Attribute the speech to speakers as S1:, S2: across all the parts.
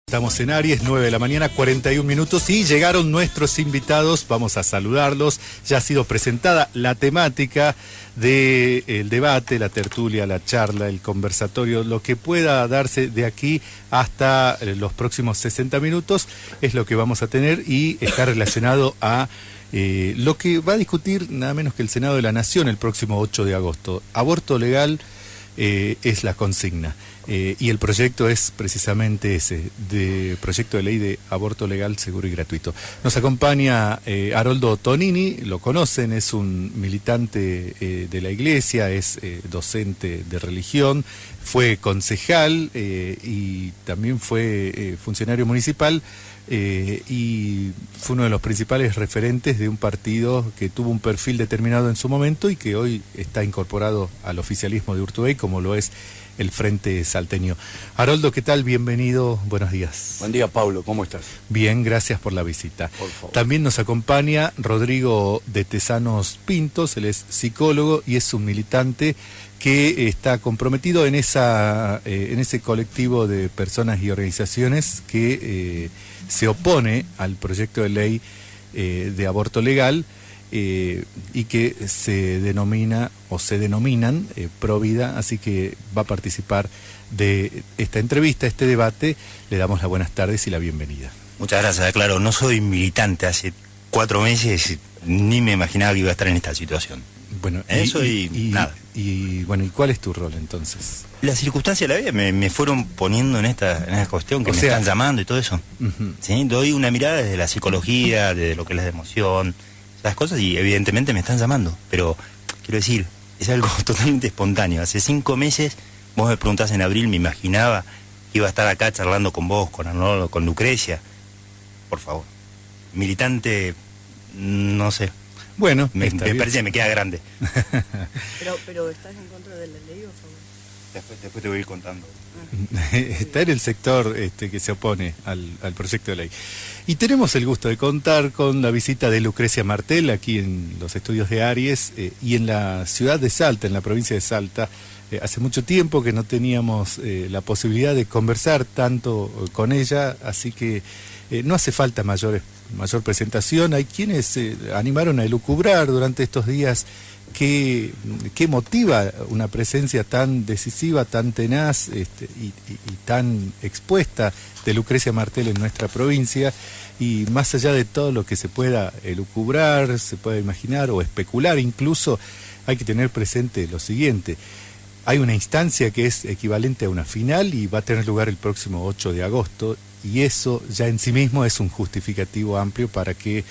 S1: Estamos en Aries, 9 de la mañana, 41 minutos y llegaron nuestros invitados, vamos a saludarlos. Ya ha sido presentada la temática del debate, la tertulia, la charla, el conversatorio, lo que pueda darse de aquí hasta los próximos 60 minutos es lo que vamos a tener y está relacionado a lo que va a discutir nada menos que el Senado de la Nación el próximo 8 de agosto. Aborto legal es la consigna. Y el proyecto es precisamente ese, de proyecto de ley de aborto legal, seguro y gratuito. Nos acompaña Haroldo Tonini, lo conocen, es un militante de la Iglesia, es docente de religión, fue concejal y también fue funcionario municipal y fue uno de los principales referentes de un partido que tuvo un perfil determinado en su momento y que hoy está incorporado al oficialismo de Urtubey, como lo es el Frente Salteño. Haroldo, ¿qué tal? Bienvenido, buenos días.
S2: Buen día, Pablo, ¿cómo estás?
S1: Bien, gracias por la visita.
S2: Por favor.
S1: También nos acompaña Rodrigo de Tesanos Pintos, él es psicólogo y es un militante que está comprometido en ese colectivo de personas y organizaciones que se opone al proyecto de ley de aborto legal y que se denominan Pro Vida, así que va a participar de esta entrevista, este debate. Le damos las buenas tardes y la bienvenida.
S3: Muchas gracias. Claro, no soy militante, hace 4 meses ni me imaginaba que iba a estar en esta situación.
S1: Bueno,
S3: eso y nada.
S1: Y bueno, ¿y cuál es tu rol entonces?
S3: Las circunstancias de la vida me fueron poniendo en esta cuestión que me están llamando y todo eso. ¿Sí? Doy una mirada desde la psicología, desde lo que es la emoción, esas cosas, y evidentemente me están llamando. Pero quiero decir, es algo totalmente espontáneo. Hace 5 meses, vos me preguntás en abril, me imaginaba que iba a estar acá charlando con vos, con Arnoldo, con Lucrecia. Por favor. Militante, no sé.
S1: Bueno,
S3: me parece que me queda grande.
S4: pero ¿estás en contra de la ley o a favor?
S3: Después te voy a ir contando.
S1: Está en el sector que se opone al proyecto de ley. Y tenemos el gusto de contar con la visita de Lucrecia Martel aquí en los estudios de Aries y en la ciudad de Salta, en la provincia de Salta. Hace mucho tiempo que no teníamos la posibilidad de conversar tanto con ella, así que no hace falta mayor presentación. Hay quienes se animaron a elucubrar durante estos días qué motiva una presencia tan decisiva, tan tenaz y tan expuesta de Lucrecia Martel en nuestra provincia. Y más allá de todo lo que se pueda elucubrar, se pueda imaginar o especular incluso, hay que tener presente lo siguiente. Hay una instancia que es equivalente a una final y va a tener lugar el próximo 8 de agosto y eso ya en sí mismo es un justificativo amplio para que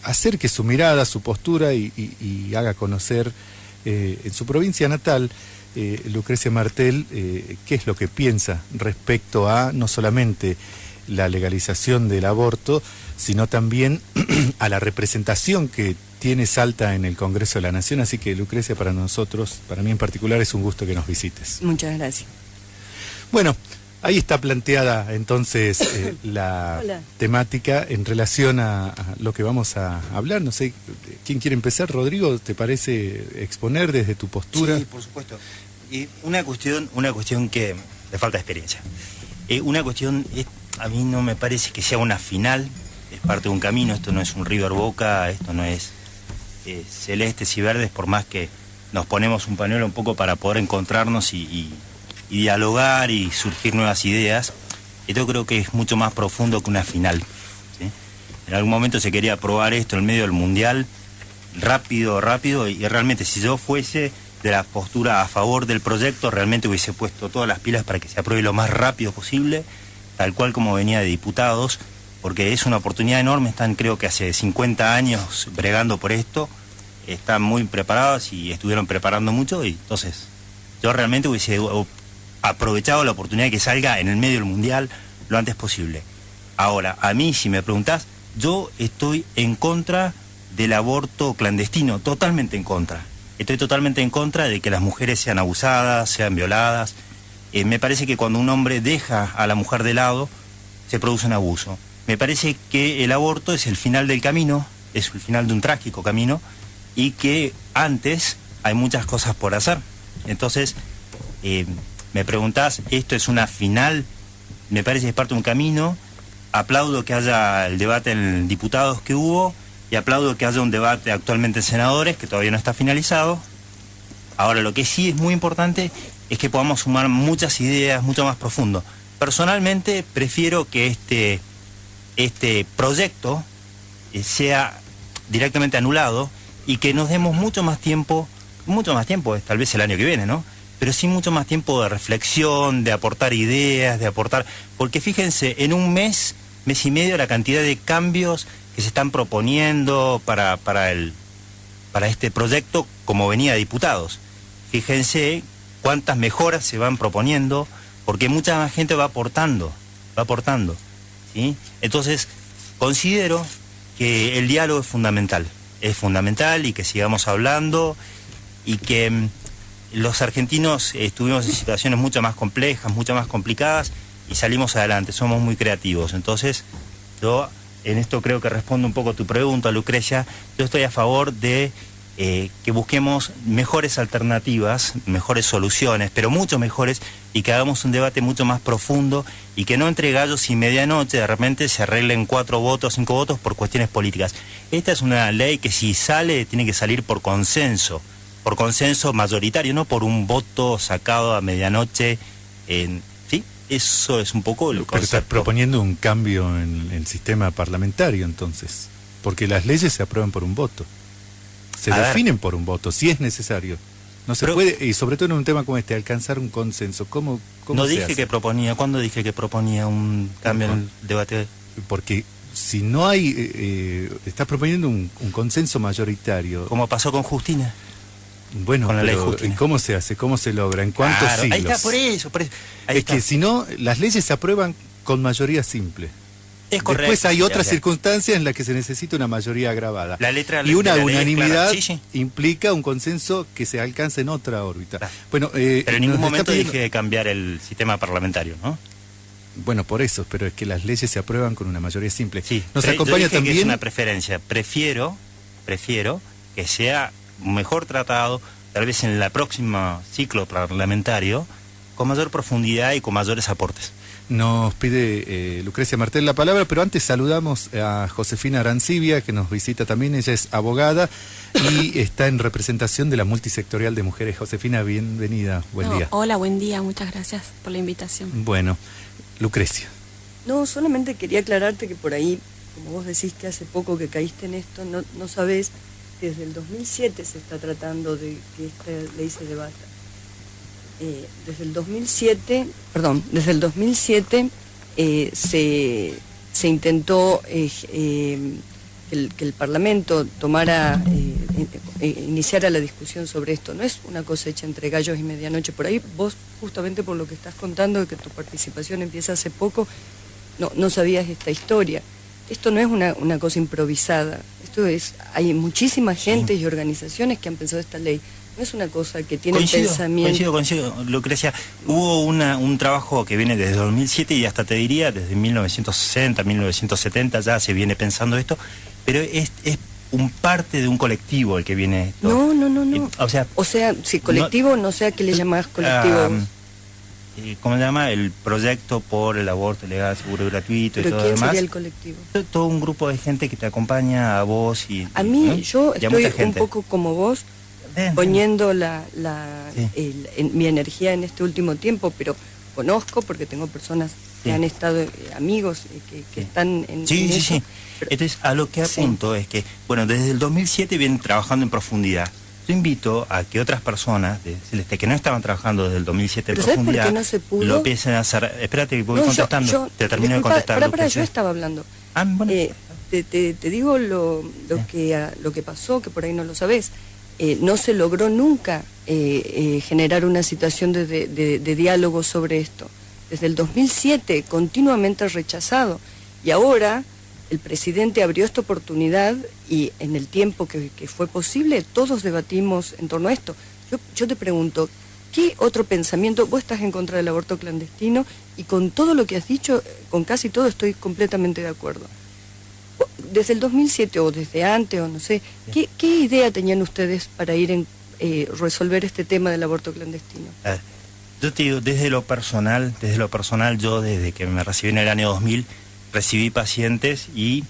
S1: acerque su mirada, su postura y haga conocer en su provincia natal, Lucrecia Martel, qué es lo que piensa respecto a no solamente la legalización del aborto, sino también a la representación que tiene Salta en el Congreso de la Nación. Así que, Lucrecia, para nosotros, para mí en particular, es un gusto que nos visites.
S4: Muchas gracias.
S1: Bueno, ahí está planteada entonces la temática en relación a lo que vamos a hablar. No sé, ¿quién quiere empezar? Rodrigo, ¿te parece exponer desde tu postura?
S3: Sí, por supuesto. Y una cuestión que le falta experiencia. Una cuestión, a mí no me parece que sea una final, es parte de un camino. Esto no es un River Boca, esto no es celestes y verdes, por más que nos ponemos un pañuelo un poco para poder encontrarnos y dialogar y surgir nuevas ideas. Esto creo que es mucho más profundo que una final, ¿sí? En algún momento se quería aprobar esto en medio del mundial, rápido, y realmente si yo fuese de la postura a favor del proyecto, realmente hubiese puesto todas las pilas para que se apruebe lo más rápido posible, tal cual como venía de diputados, porque es una oportunidad enorme. Están, creo que hace 50 años bregando por esto, están muy preparados y estuvieron preparando mucho, y entonces yo realmente hubiese aprovechado la oportunidad de que salga en el medio del mundial lo antes posible. Ahora, a mí, si me preguntás, yo estoy en contra del aborto clandestino, totalmente en contra. Estoy totalmente en contra de que las mujeres sean abusadas, sean violadas. Me parece que cuando un hombre deja a la mujer de lado, se produce un abuso. Me parece que el aborto es el final del camino, es el final de un trágico camino, y que antes hay muchas cosas por hacer. Entonces, me preguntás, ¿esto es una final me parece que es parte de un camino. Aplaudo que haya el debate en diputados que hubo, y aplaudo que haya un debate actualmente en senadores, que todavía no está finalizado. Ahora, lo que sí es muy importante es que podamos sumar muchas ideas, mucho más profundo. Personalmente, prefiero que este proyecto sea directamente anulado y que nos demos mucho más tiempo, tal vez el año que viene, ¿no? Pero sí mucho más tiempo de reflexión, de aportar ideas, porque fíjense, en un mes y medio, la cantidad de cambios que se están proponiendo para este proyecto, como venía de diputados. Fíjense cuántas mejoras se van proponiendo, porque mucha más gente va aportando, ¿sí? Entonces, considero que el diálogo es fundamental y que sigamos hablando, y que los argentinos estuvimos en situaciones mucho más complejas, mucho más complicadas, y salimos adelante, somos muy creativos. Entonces, yo en esto creo que respondo un poco a tu pregunta, Lucrecia. Yo estoy a favor de que busquemos mejores alternativas, mejores soluciones, pero mucho mejores, y que hagamos un debate mucho más profundo, y que no entre gallos y medianoche de repente se arreglen 4 votos, 5 votos por cuestiones políticas. Esta es una ley que, si sale, tiene que salir por consenso mayoritario, no por un voto sacado a medianoche. ¿Sí? Eso es un poco el concepto.
S1: Pero estás proponiendo un cambio en el sistema parlamentario, entonces, porque las leyes se aprueban por un voto, se definen por un voto, si es necesario. No se puede, y sobre todo en un tema como este, alcanzar un consenso. ¿Cómo
S3: no
S1: se
S3: dije
S1: hace?
S3: que proponía, ¿cuándo dije que proponía un cambio en el debate?
S1: Porque si no hay, estás proponiendo un consenso mayoritario.
S3: Como pasó con Justina.
S1: Bueno,
S3: con la ley
S1: pero
S3: Justina.
S1: ¿cómo se hace? ¿Cómo se logra? ¿En cuántos siglos?
S3: Ahí está, por eso. Ahí
S1: es
S3: está.
S1: que si no, las leyes se aprueban con mayoría simple.
S3: Es correcto.
S1: Después hay otras
S3: ya.
S1: circunstancias en las que se necesita una mayoría agravada.
S3: La letra
S1: y una
S3: de la ley es
S1: unanimidad
S3: clara. Sí.
S1: implica un consenso que se alcance en otra órbita.
S3: Claro.
S1: Bueno,
S3: pero en ningún
S1: nos está
S3: momento
S1: pidiendo-
S3: dije de cambiar el sistema parlamentario, ¿no?
S1: Bueno, por eso, pero es que las leyes se aprueban con una mayoría simple.
S3: Sí.
S1: Nos
S3: Yo
S1: acompaña
S3: dije que
S1: también...
S3: es una preferencia. Prefiero que sea mejor tratado, tal vez en el próximo ciclo parlamentario, con mayor profundidad y con mayores aportes.
S1: Nos pide Lucrecia Martel la palabra, pero antes saludamos a Josefina Arancibia, que nos visita también. Ella es abogada y está en representación de la Multisectorial de Mujeres. Josefina, bienvenida, buen día.
S2: Hola, buen día, muchas gracias por la invitación.
S1: Bueno, Lucrecia.
S4: No, solamente quería aclararte que por ahí, como vos decís que hace poco que caíste en esto, no sabés, desde el 2007 se está tratando de que esta ley se debata. Desde el 2007 se intentó que el Parlamento iniciara la discusión sobre esto. No es una cosa hecha entre gallos y medianoche. Por ahí vos, justamente por lo que estás contando, de que tu participación empieza hace poco, no sabías esta historia. Esto no es una cosa improvisada. Hay muchísima gente y organizaciones que han pensado esta ley. No es una cosa que tiene pensamiento.
S3: Coincido, Lucrecia. Hubo un trabajo que viene desde 2007 y hasta te diría desde 1960, 1970 ya se viene pensando esto, pero es un parte de un colectivo el que viene esto.
S4: No. O sea, si colectivo, no sé a qué le llamás colectivo.
S3: ¿Cómo se llama? El proyecto por el aborto legal, seguro y gratuito y todo
S4: ¿Pero
S3: lo
S4: quién
S3: demás.
S4: sería el colectivo?
S3: Todo un grupo de gente que te acompaña a vos y...
S4: A mí,
S3: ¿no?
S4: yo
S3: Y a
S4: estoy
S3: mucha
S4: un
S3: gente.
S4: poco como vos,
S3: Ven.
S4: poniendo
S3: Sí.
S4: mi energía en este último tiempo, pero conozco porque tengo personas que
S3: Sí.
S4: han estado, amigos que
S3: Sí.
S4: están en
S3: Sí.
S4: eso. Pero-
S3: Entonces, a lo que apunto es que, bueno, desde el 2007 vienen trabajando en profundidad. Yo invito a que otras personas de Celeste que no estaban trabajando desde el 2007 en
S4: ¿Pero sabes por
S3: profundidad
S4: qué no se pudo?
S3: lo empiecen a hacer. Espérate que voy
S4: No,
S3: contestando. Te termino de
S4: disculpa,
S3: contestar.
S4: Pará,
S3: Lucrecia.
S4: yo estaba hablando.
S3: Bueno.
S4: Te digo lo que pasó, que por ahí no lo sabés. No se logró nunca generar una situación de diálogo sobre esto. Desde el 2007, continuamente rechazado. Y ahora el presidente abrió esta oportunidad y en el tiempo que fue posible, todos debatimos en torno a esto. Yo te pregunto, ¿qué otro pensamiento? Vos estás en contra del aborto clandestino y con todo lo que has dicho, con casi todo estoy completamente de acuerdo. Desde el 2007 o desde antes o no sé, ¿qué idea tenían ustedes para ir resolver este tema del aborto clandestino?
S3: A ver, Yo te digo, desde lo personal, yo desde que me recibí en el año 2000, recibí pacientes y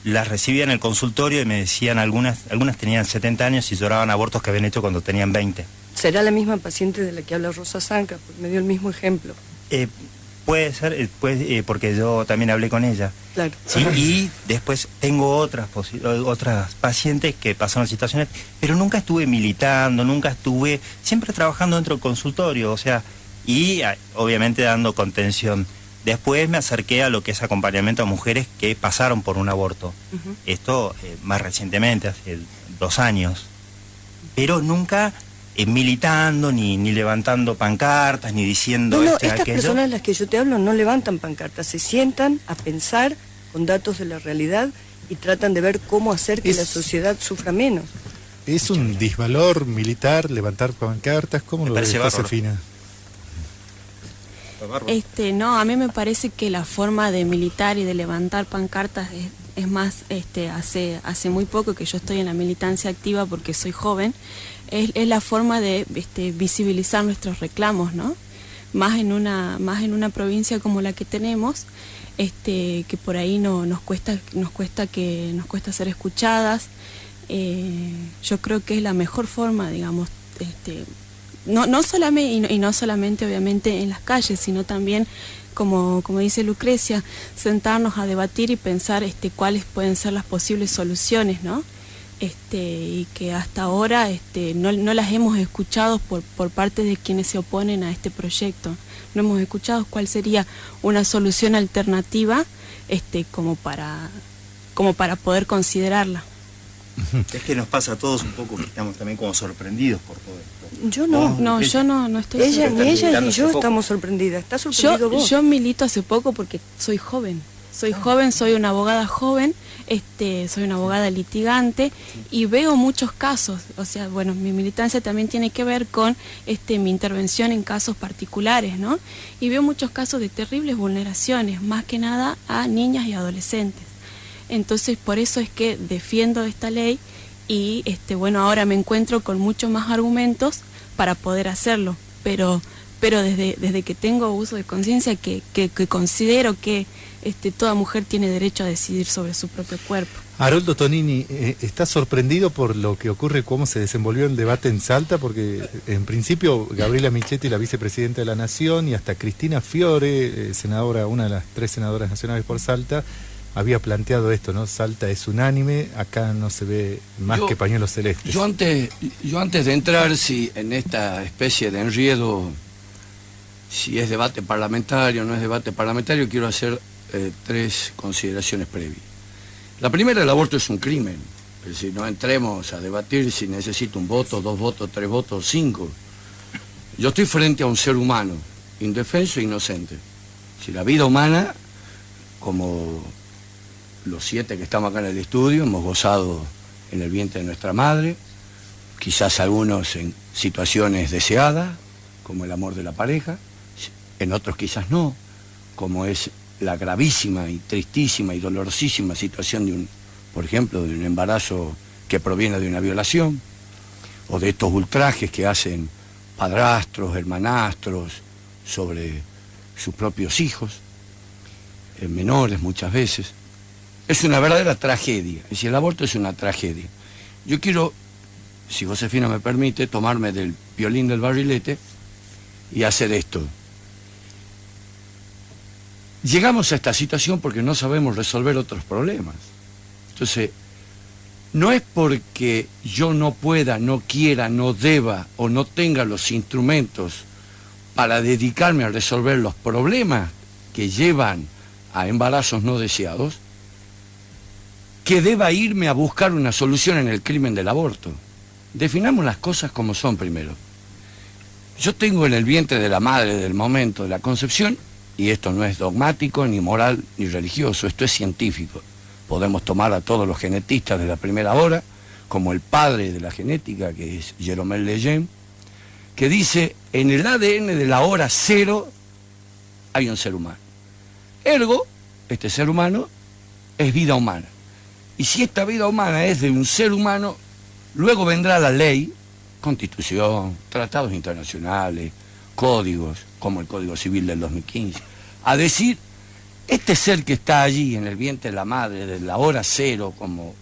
S3: las recibía en el consultorio y me decían, algunas tenían 70 años y lloraban abortos que habían hecho cuando tenían 20.
S4: ¿Será la misma paciente de la que habla Rosa Zanca? Porque me dio el mismo ejemplo.
S3: Puede ser, porque yo también hablé con ella.
S4: Claro.
S3: Sí, y después tengo otras pacientes que pasaron situaciones, pero nunca estuve militando, siempre trabajando dentro del consultorio, o sea, y obviamente dando contención. Después me acerqué a lo que es acompañamiento a mujeres que pasaron por un aborto. Esto más recientemente, hace 2 años. Pero nunca militando, ni levantando pancartas, ni diciendo
S4: No,
S3: esto y
S4: estas
S3: aquello.
S4: personas de las que yo te hablo no levantan pancartas, se sientan a pensar con datos de la realidad y tratan de ver cómo hacer que la sociedad sufra menos.
S1: ¿Es un disvalor militar levantar pancartas? ¿Cómo lo
S3: parece
S1: ves,
S3: bárbaro.
S1: Josefina?
S2: No, a mí me parece que la forma de militar y de levantar pancartas es más, hace muy poco que yo estoy en la militancia activa porque soy joven, es la forma de visibilizar nuestros reclamos, ¿no? Más en una provincia como la que tenemos, que por ahí nos cuesta ser escuchadas. Yo creo que es la mejor forma, digamos, no solamente, y no solamente obviamente en las calles, sino también, como dice Lucrecia, sentarnos a debatir y pensar cuáles pueden ser las posibles soluciones, ¿no? Y que hasta ahora no las hemos escuchado por parte de quienes se oponen a este proyecto. No hemos escuchado cuál sería una solución alternativa como para poder considerarla.
S3: Es que nos pasa a todos un poco que estamos también como sorprendidos por todo esto.
S4: Yo no.
S2: Yo no estoy
S4: Ella,
S2: sorprendida.
S4: ni ella ni yo
S3: poco.
S4: estamos sorprendidas. ¿Estás sorprendido vos?
S2: Yo milito hace poco porque soy joven. Soy una abogada joven, soy una abogada litigante y veo muchos casos. O sea, bueno, mi militancia también tiene que ver con mi intervención en casos particulares, ¿no? Y veo muchos casos de terribles vulneraciones, más que nada a niñas y adolescentes. Entonces, por eso es que defiendo esta ley y, ahora me encuentro con muchos más argumentos para poder hacerlo. Pero desde que tengo uso de conciencia, que considero que toda mujer tiene derecho a decidir sobre su propio cuerpo.
S1: Haroldo Tonini, ¿estás sorprendido por lo que ocurre, cómo se desenvolvió el debate en Salta? Porque en principio Gabriela Michetti, la vicepresidenta de la Nación, y hasta Cristina Fiore, senadora, una de las 3 senadoras nacionales por Salta, había planteado esto, ¿no? Salta es unánime, acá no se ve más que pañuelos celestes.
S5: Yo antes de entrar en esta especie de enredo, si es debate parlamentario o no es debate parlamentario, quiero hacer 3 consideraciones previas. La primera, el aborto es un crimen. Es decir, no entremos a debatir si necesito 1 voto, 2 votos, 3 votos, 5. Yo estoy frente a un ser humano, indefenso e inocente. Si la vida humana, como los 7 que estamos acá en el estudio, hemos gozado en el vientre de nuestra madre, quizás algunos en situaciones deseadas, como el amor de la pareja, en otros quizás no, como es la gravísima y tristísima y dolorosísima situación por ejemplo, de un embarazo que proviene de una violación, o de estos ultrajes que hacen padrastros, hermanastros, sobre sus propios hijos, menores muchas veces. Es una verdadera tragedia, es decir, el aborto es una tragedia. Yo quiero, si Josefina me permite, tomarme del violín del barrilete y hacer esto. Llegamos a esta situación porque no sabemos resolver otros problemas. Entonces, no es porque yo no pueda, no quiera, no deba o no tenga los instrumentos para dedicarme a resolver los problemas que llevan a embarazos no deseados, que deba irme a buscar una solución en el crimen del aborto. Definamos las cosas como son primero. Yo tengo en el vientre de la madre del momento de la concepción, y esto no es dogmático, ni moral, ni religioso, esto es científico. Podemos tomar a todos los genetistas de la primera hora, como el padre de la genética, que es Jérôme Lejeune, que dice, en el ADN de la hora 0 hay un ser humano. Ergo, este ser humano es vida humana. Y si esta vida humana es de un ser humano, luego vendrá la ley, constitución, tratados internacionales, códigos, como el Código Civil del 2015, a decir, este ser que está allí en el vientre de la madre, de la hora cero, como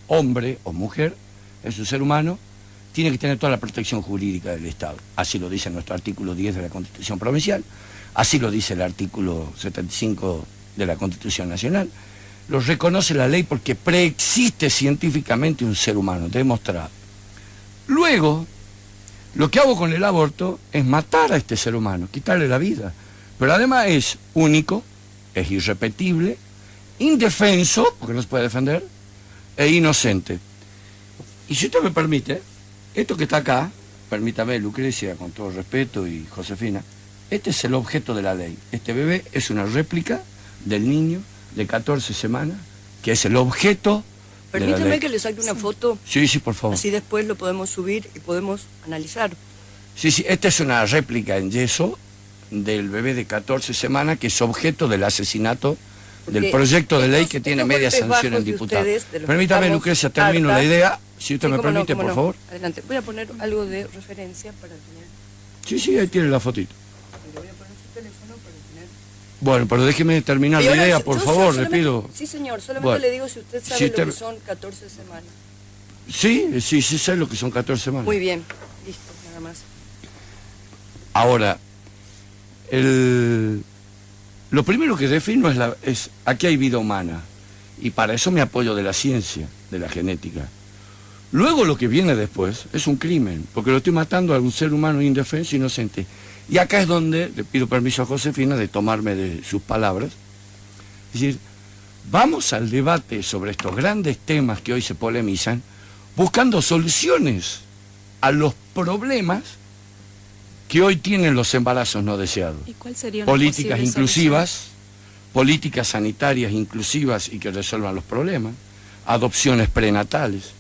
S5: hombre o mujer, es un ser humano, tiene que tener toda la protección jurídica del Estado. Así lo dice nuestro artículo 10 de la Constitución Provincial, así lo dice el artículo 75 de la Constitución Nacional. Lo reconoce la ley porque preexiste científicamente un ser humano, demostrado. Luego, lo que hago con el aborto es matar a este ser humano, quitarle la vida. Pero además es único, es irrepetible, indefenso, porque no se puede defender, e inocente. Y si usted me permite, esto que está acá, permítame, Lucrecia, con todo respeto, y Josefina, este es el objeto de la ley. Este bebé es una réplica del niño de 14 semanas, que es el objeto de la ley.
S4: Permítame que le saque una foto.
S5: Sí, sí, por favor.
S4: Así después lo podemos subir y podemos analizar.
S5: Sí, sí, esta es una réplica en yeso del bebé de 14 semanas, que es objeto del asesinato del proyecto de ley que tiene media sanción en diputado. Permítame, Lucrecia, termino la idea, si usted me permite, por favor.
S4: Adelante, voy a poner algo de referencia para tener...
S5: Sí, sí, ahí tiene la fotito.
S4: Le voy a poner su teléfono para tener...
S5: Bueno, pero déjeme terminar la idea, por favor, le pido.
S4: Sí, señor, solamente
S5: Bueno,
S4: le digo si usted sabe
S5: si
S4: lo que son 14 semanas.
S5: Sí, sí, sí sé lo que son 14 semanas.
S4: Muy bien, listo, nada más.
S5: Ahora, lo primero que defino es aquí hay vida humana, y para eso me apoyo de la ciencia, de la genética. Luego lo que viene después es un crimen, porque lo estoy matando a un ser humano indefenso, inocente. Y acá es donde le pido permiso a Josefina de tomarme de sus palabras. Es decir, vamos al debate sobre estos grandes temas que hoy se polemizan, buscando soluciones a los problemas que hoy tienen los embarazos no deseados.
S2: ¿Y cuál sería una
S5: políticas
S2: posible
S5: inclusivas,
S2: solución?
S5: políticas sanitarias inclusivas y que resuelvan los problemas, adopciones prenatales,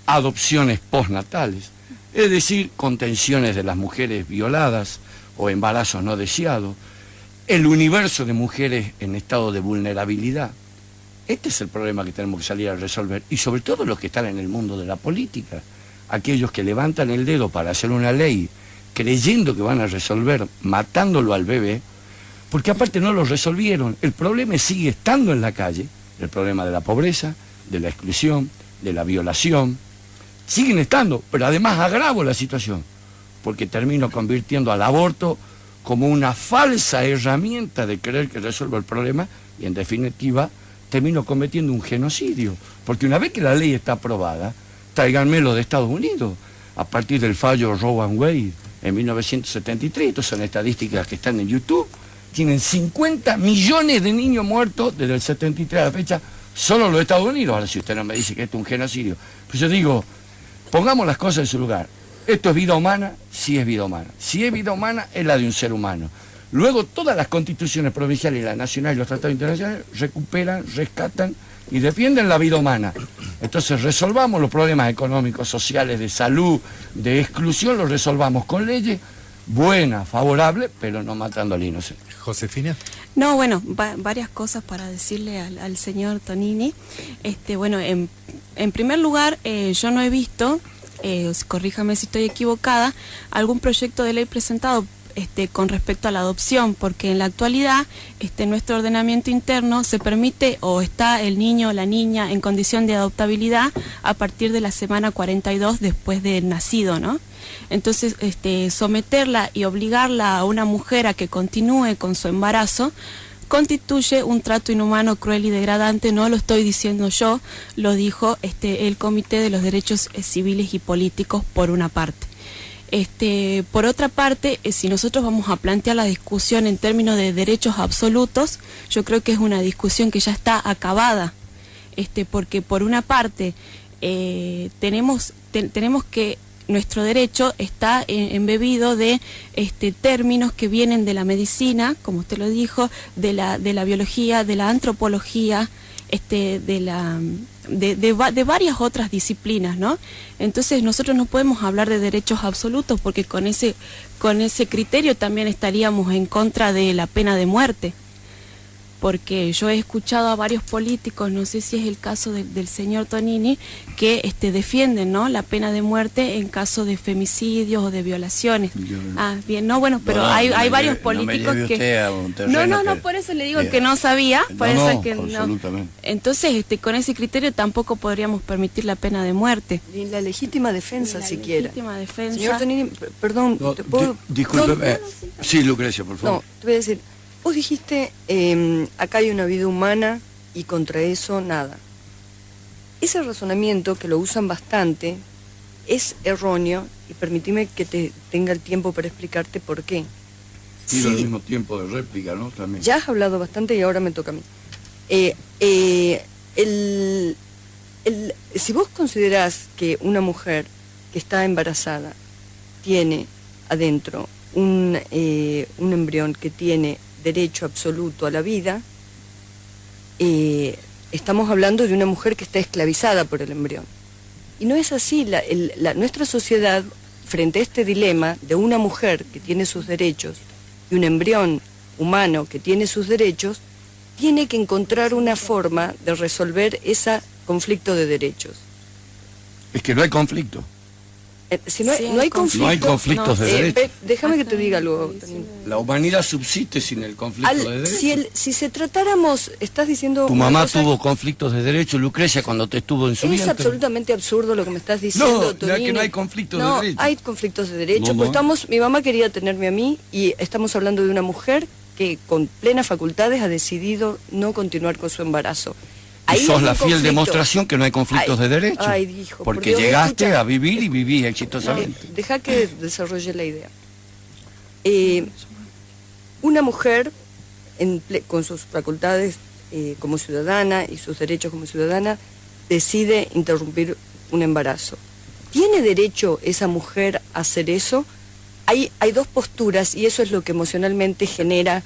S5: adopciones postnatales, es decir, contenciones de las mujeres violadas o embarazos no deseados, el universo de mujeres en estado de vulnerabilidad. Este es el problema que tenemos que salir a resolver, y sobre todo los que están en el mundo de la política, aquellos que levantan el dedo para hacer una ley creyendo que van a resolver matándolo al bebé, porque aparte no lo resolvieron. El problema sigue estando en la calle, el problema de la pobreza, de la exclusión, de la violación, siguen estando, pero además agravo la situación, porque termino convirtiendo al aborto como una falsa herramienta de creer que resuelvo el problema, y en definitiva termino cometiendo un genocidio, porque una vez que la ley está aprobada, tráiganmelo de Estados Unidos, a partir del fallo Roe v. Wade en 1973, estas son estadísticas que están en YouTube, tienen 50 millones de niños muertos desde el 73 a la fecha, solo en los Estados Unidos. Ahora, si usted no me dice que esto es un genocidio, pues yo digo, pongamos las cosas en su lugar. ¿Esto es vida humana? Sí es vida humana. Si es vida humana, es la de un ser humano. Luego, todas las constituciones provinciales, la nacional y los tratados internacionales recuperan, rescatan y defienden la vida humana. Entonces, resolvamos los problemas económicos, sociales, de salud, de exclusión, los resolvamos con leyes buenas, favorables, pero no matando al inocente.
S1: Josefina.
S2: No, bueno, varias cosas para decirle al señor Tonini. Bueno, en primer lugar, yo no he visto, corríjame si estoy equivocada, algún proyecto de ley presentado con respecto a la adopción, porque en la actualidad en nuestro ordenamiento interno se permite o está el niño o la niña en condición de adoptabilidad a partir de la semana 42 después del nacido, ¿no? Entonces, someterla y obligarla a una mujer a que continúe con su embarazo constituye un trato inhumano, cruel y degradante. No lo estoy diciendo yo, lo dijo el Comité de los Derechos Civiles y Políticos por una parte. Por otra parte, si nosotros vamos a plantear la discusión en términos de derechos absolutos, yo creo que es una discusión que ya está acabada, porque por una parte tenemos que nuestro derecho está embebido de términos que vienen de la medicina, como usted lo dijo, de la biología, de la antropología, de varias otras disciplinas, ¿no? Entonces nosotros no podemos hablar de derechos absolutos, porque con ese criterio también estaríamos en contra de la pena de muerte. porque yo he escuchado a varios políticos, no sé si es el caso del señor Tonini, que defienden, ¿no?, la pena de muerte en caso de femicidios o de violaciones. Bien, no, bueno, pero hay varios políticos que... No, por eso le digo que no sabía, por eso es que no. Entonces, con ese criterio tampoco podríamos permitir la pena de muerte.
S4: Ni la legítima defensa siquiera.
S2: Legítima defensa.
S4: Señor Tonini, perdón, ¿te puedo...?
S5: Disculpe, sí, Lucrecia, por favor.
S4: No, te voy a decir, vos dijiste, acá hay una vida humana y contra eso nada. Ese razonamiento, que lo usan bastante, es erróneo, y permitime que te tenga el tiempo para explicarte por qué.
S5: Y al mismo tiempo de réplica, ¿no? También.
S4: Ya has hablado bastante y ahora me toca a mí. Si vos considerás que una mujer que está embarazada tiene adentro un embrión que tiene derecho absoluto a la vida, estamos hablando de una mujer que está esclavizada por el embrión. Y no es así. Nuestra sociedad, frente a este dilema de una mujer que tiene sus derechos y un embrión humano que tiene sus derechos, tiene que encontrar una forma de resolver ese conflicto de derechos.
S5: Es que no hay conflicto.
S4: Si no hay conflicto,
S5: no hay conflictos de derechos.
S4: Déjame que te diga algo.
S5: La humanidad subsiste sin el conflicto de derechos.
S4: Si se tratáramos, estás diciendo...
S5: Tu mamá tuvo conflictos de derechos, Lucrecia, cuando te estuvo en su vientre.
S4: Es absolutamente absurdo lo que me estás diciendo, Tonini.
S5: No, que no hay conflictos de derechos.
S4: No, hay conflictos de derechos. Pues mi mamá quería tenerme a mí, y estamos hablando de una mujer que con plenas facultades ha decidido no continuar con su embarazo.
S5: Y sos la fiel demostración que no hay conflictos de derechos.
S4: Hijo,
S5: porque llegaste a vivir y vivís exitosamente.
S4: Deja que desarrolle la idea. Una mujer con sus facultades como ciudadana y sus derechos como ciudadana decide interrumpir un embarazo. ¿Tiene derecho esa mujer a hacer eso? Hay dos posturas, y eso es lo que emocionalmente genera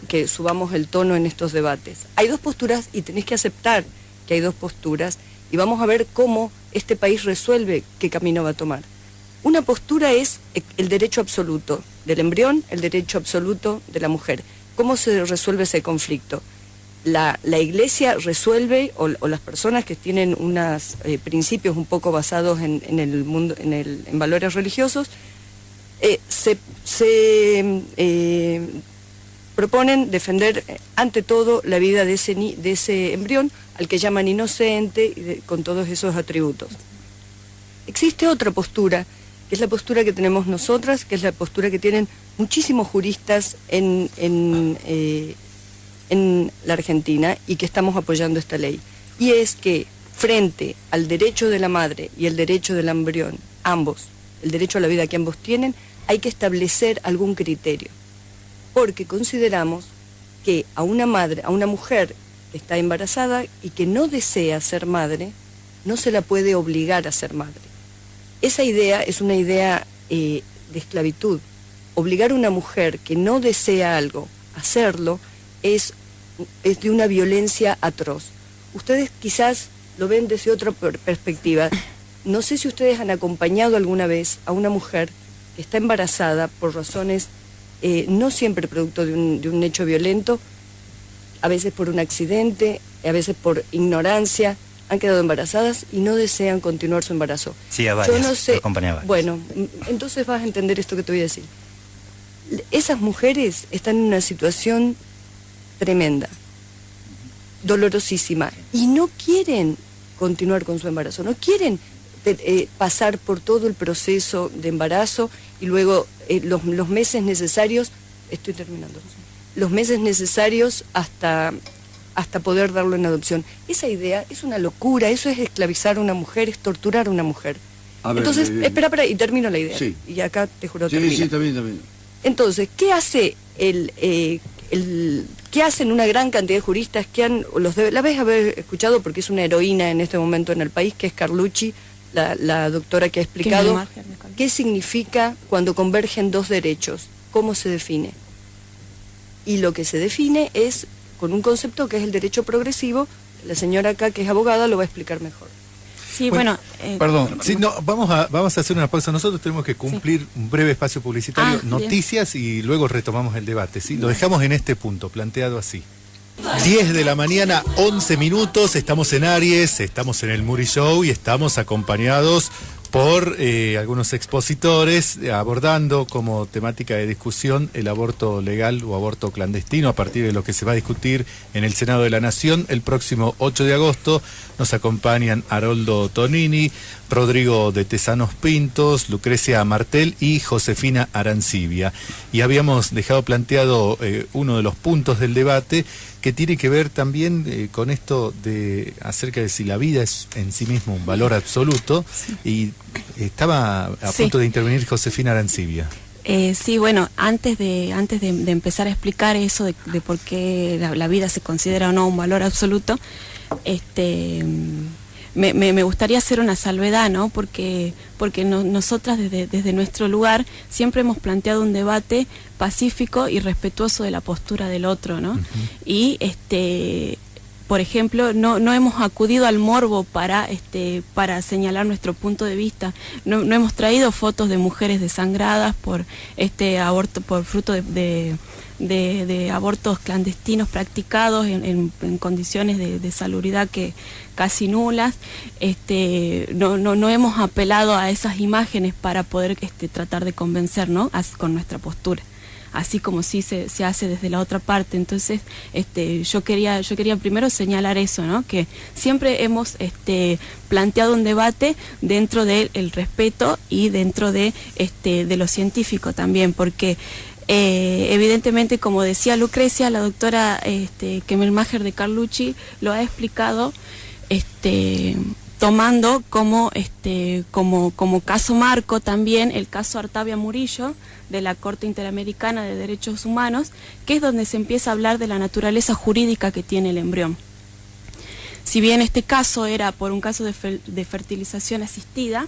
S4: que subamos el tono en estos debates. Hay dos posturas y tenés que aceptar que hay dos posturas, y vamos a ver cómo este país resuelve qué camino va a tomar. Una postura es el derecho absoluto del embrión, el derecho absoluto de la mujer. ¿Cómo se resuelve ese conflicto? La Iglesia resuelve, o las personas que tienen unos principios un poco basados en el mundo, en valores religiosos, proponen defender ante todo la vida de ese embrión, al que llaman inocente, y con todos esos atributos. Existe otra postura, que es la postura que tenemos nosotras, que es la postura que tienen muchísimos juristas en la Argentina, y que estamos apoyando esta ley. Y es que frente al derecho de la madre y el derecho del embrión, ambos, el derecho a la vida que ambos tienen, hay que establecer algún criterio. Porque consideramos que a una mujer que está embarazada y que no desea ser madre, no se la puede obligar a ser madre. Esa idea es una idea de esclavitud. Obligar a una mujer que no desea algo a hacerlo es de una violencia atroz. Ustedes quizás lo ven desde otra perspectiva. No sé si ustedes han acompañado alguna vez a una mujer que está embarazada por razones no siempre producto de un hecho violento, a veces por un accidente, a veces por ignorancia, han quedado embarazadas y no desean continuar su embarazo.
S3: Sí, a varias.
S4: Yo no sé.
S3: Bueno,
S4: entonces vas a entender esto que te voy a decir. Esas mujeres están en una situación tremenda, dolorosísima, y no quieren continuar con su embarazo, no quieren pasar por todo el proceso de embarazo y luego los meses necesarios, estoy terminando, los meses necesarios hasta poder darlo en adopción. Esa idea es una locura, eso es esclavizar a una mujer, es torturar a una mujer. Entonces, espera, y termino la idea. Sí. Y acá te juro termino.
S5: Sí, también.
S4: Entonces, ¿qué hace qué hacen una gran cantidad de juristas que la vez haber escuchado, porque es una heroína en este momento en el país, que es Carlucci, la doctora que ha explicado qué significa cuando convergen dos derechos, cómo se define. Y lo que se define es con un concepto que es el derecho progresivo. La señora acá, que es abogada, lo va a explicar mejor.
S2: Sí, bueno,
S1: perdón, sí, no, vamos a hacer una pausa. Nosotros tenemos que cumplir un breve espacio publicitario, noticias, y luego retomamos el debate, ¿sí? Lo dejamos en este punto, planteado así. 10 de la mañana, 11 minutos, estamos en Aries, estamos en el Muri Show y estamos acompañados por algunos expositores abordando como temática de discusión el aborto legal o aborto clandestino a partir de lo que se va a discutir en el Senado de la Nación el próximo 8 de agosto. Nos acompañan Haroldo Tonini, Rodrigo de Tesanos Pintos, Lucrecia Martel y Josefina Arancibia. Y habíamos dejado planteado uno de los puntos del debate que tiene que ver también con esto de acerca de si la vida es en sí mismo un valor absoluto, y estaba a punto de intervenir Josefina Arancibia.
S2: Sí, bueno, antes de empezar a explicar eso de por qué la vida se considera o no un valor absoluto, me gustaría hacer una salvedad, ¿no? Porque nosotras desde nuestro lugar siempre hemos planteado un debate pacífico y respetuoso de la postura del otro, ¿no? Y por ejemplo, no hemos acudido al morbo para señalar nuestro punto de vista. No hemos traído fotos de mujeres desangradas por aborto, por fruto de abortos clandestinos practicados en condiciones de salubridad que casi nulas. No hemos apelado a esas imágenes para poder tratar de convencer, ¿no? Con nuestra postura, así como sí se hace desde la otra parte. Entonces yo quería primero señalar eso, ¿no? Que siempre hemos planteado un debate dentro del respeto y dentro de lo científico también, porque evidentemente, como decía Lucrecia, la doctora Kemmelmacher de Carlucci lo ha explicado tomando como caso marco también el caso Artavia Murillo de la Corte Interamericana de Derechos Humanos, que es donde se empieza a hablar de la naturaleza jurídica que tiene el embrión. Si bien este caso era por un caso de fertilización asistida,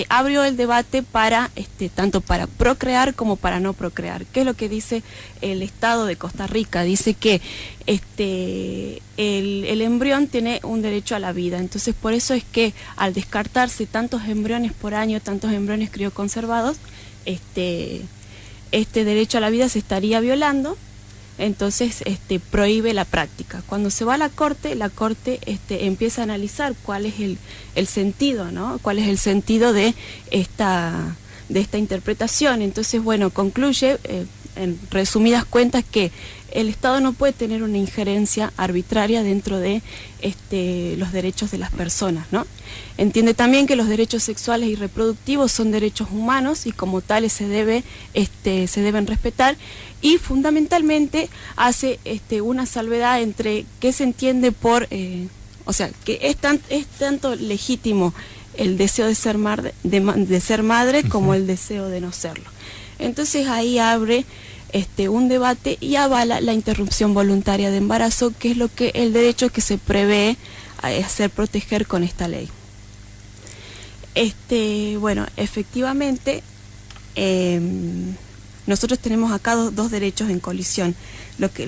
S2: abrió el debate para tanto para procrear como para no procrear. ¿Qué es lo que dice el Estado de Costa Rica? Dice que el embrión tiene un derecho a la vida. Entonces, por eso es que al descartarse tantos embriones por año, tantos embriones crioconservados, este derecho a la vida se estaría violando. Entonces prohíbe la práctica. Cuando se va a la corte empieza a analizar cuál es el sentido, ¿no? Cuál es el sentido de esta interpretación. Entonces, bueno, concluye en resumidas cuentas que el Estado no puede tener una injerencia arbitraria dentro de los derechos de las personas, ¿no? Entiende también que los derechos sexuales y reproductivos son derechos humanos y como tales se deben respetar, y fundamentalmente hace una salvedad entre qué se entiende por, o sea, que es tanto legítimo el deseo de ser madre como el deseo de no serlo. Entonces ahí abre un debate y avala la interrupción voluntaria de embarazo, que es el derecho que se prevé hacer proteger con esta ley. Bueno, efectivamente, nosotros tenemos acá dos derechos en colisión. Lo que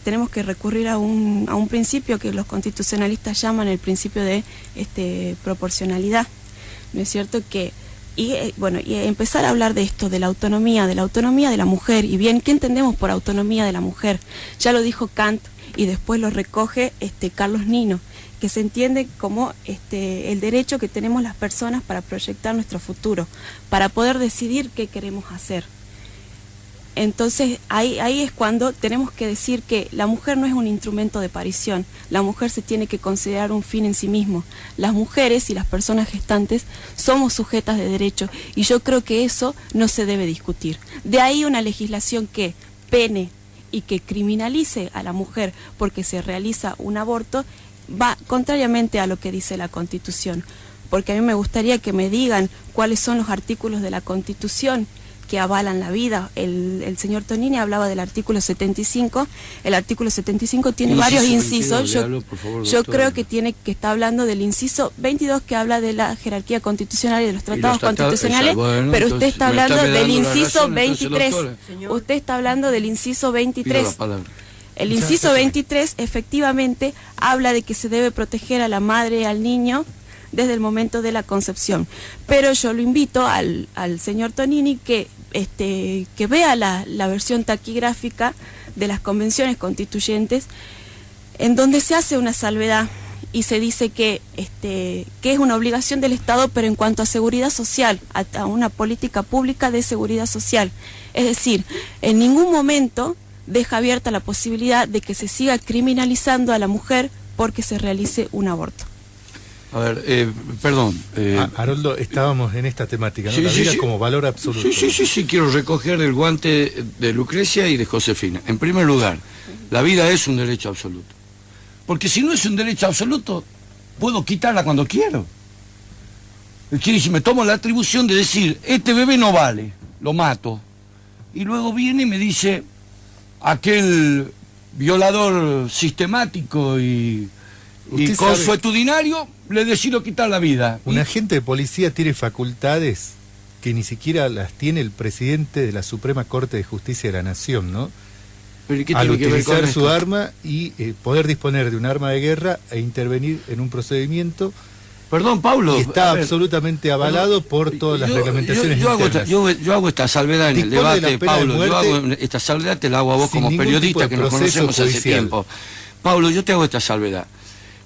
S2: tenemos que recurrir a un principio que los constitucionalistas llaman el principio de proporcionalidad, ¿no es cierto? Y empezar a hablar de esto, de la autonomía de la mujer. Y bien, ¿qué entendemos por autonomía de la mujer? Ya lo dijo Kant y después lo recoge Carlos Nino, que se entiende como el derecho que tenemos las personas para proyectar nuestro futuro, para poder decidir qué queremos hacer. Entonces ahí es cuando tenemos que decir que la mujer no es un instrumento de parición, la mujer se tiene que considerar un fin en sí mismo. Las mujeres y las personas gestantes somos sujetas de derecho y yo creo que eso no se debe discutir. De ahí una legislación que pene y que criminalice a la mujer porque se realiza un aborto va contrariamente a lo que dice la Constitución, porque a mí me gustaría que me digan cuáles son los artículos de la Constitución que avalan la vida. El señor Tonini hablaba del artículo 75. El artículo 75 tiene varios incisos. Yo creo que está hablando del inciso 22, que habla de la jerarquía constitucional y de los tratados constitucionales, pero usted está hablando del inciso 23. Usted está hablando del inciso 23. El inciso 23 efectivamente habla de que se debe proteger a la madre y al niño desde el momento de la concepción. Pero yo lo invito al señor Tonini que vea la versión taquigráfica de las convenciones constituyentes, en donde se hace una salvedad y se dice que es una obligación del Estado, pero en cuanto a seguridad social, a una política pública de seguridad social. Es decir, en ningún momento deja abierta la posibilidad de que se siga criminalizando a la mujer porque se realice un aborto.
S5: A ver, perdón.
S1: Haroldo, estábamos en esta temática, ¿no?
S5: Sí,
S1: La
S5: sí,
S1: vida
S5: sí.
S1: como valor absoluto.
S5: Sí, quiero recoger el guante de Lucrecia y de Josefina. En primer lugar, la vida es un derecho absoluto. Porque si no es un derecho absoluto, puedo quitarla cuando quiero. Quiere decir, me tomo la atribución de decir, este bebé no vale, lo mato. Y luego viene y me dice, aquel violador sistemático y consuetudinario, le decido quitar la vida.
S1: Un agente de policía tiene facultades que ni siquiera las tiene el presidente de la Suprema Corte de Justicia de la Nación, ¿no?
S5: ¿Pero qué
S1: Al
S5: tiene que ver con
S1: utilizar su
S5: esto?
S1: arma y poder disponer de un arma de guerra e intervenir en un procedimiento,
S5: Perdón, Pablo.
S1: y está
S5: a ver,
S1: absolutamente avalado por todas las reglamentaciones
S5: yo
S1: internas.
S5: hago esta salvedad en el
S1: Dispone de la
S5: debate,
S1: pena de
S5: Pablo. Yo
S1: muerte
S5: hago esta salvedad, te la hago a vos
S1: sin
S5: como
S1: ningún
S5: periodista
S1: tipo de
S5: que nos
S1: proceso
S5: conocemos hace
S1: judicial.
S5: tiempo. Pablo, yo te hago esta salvedad.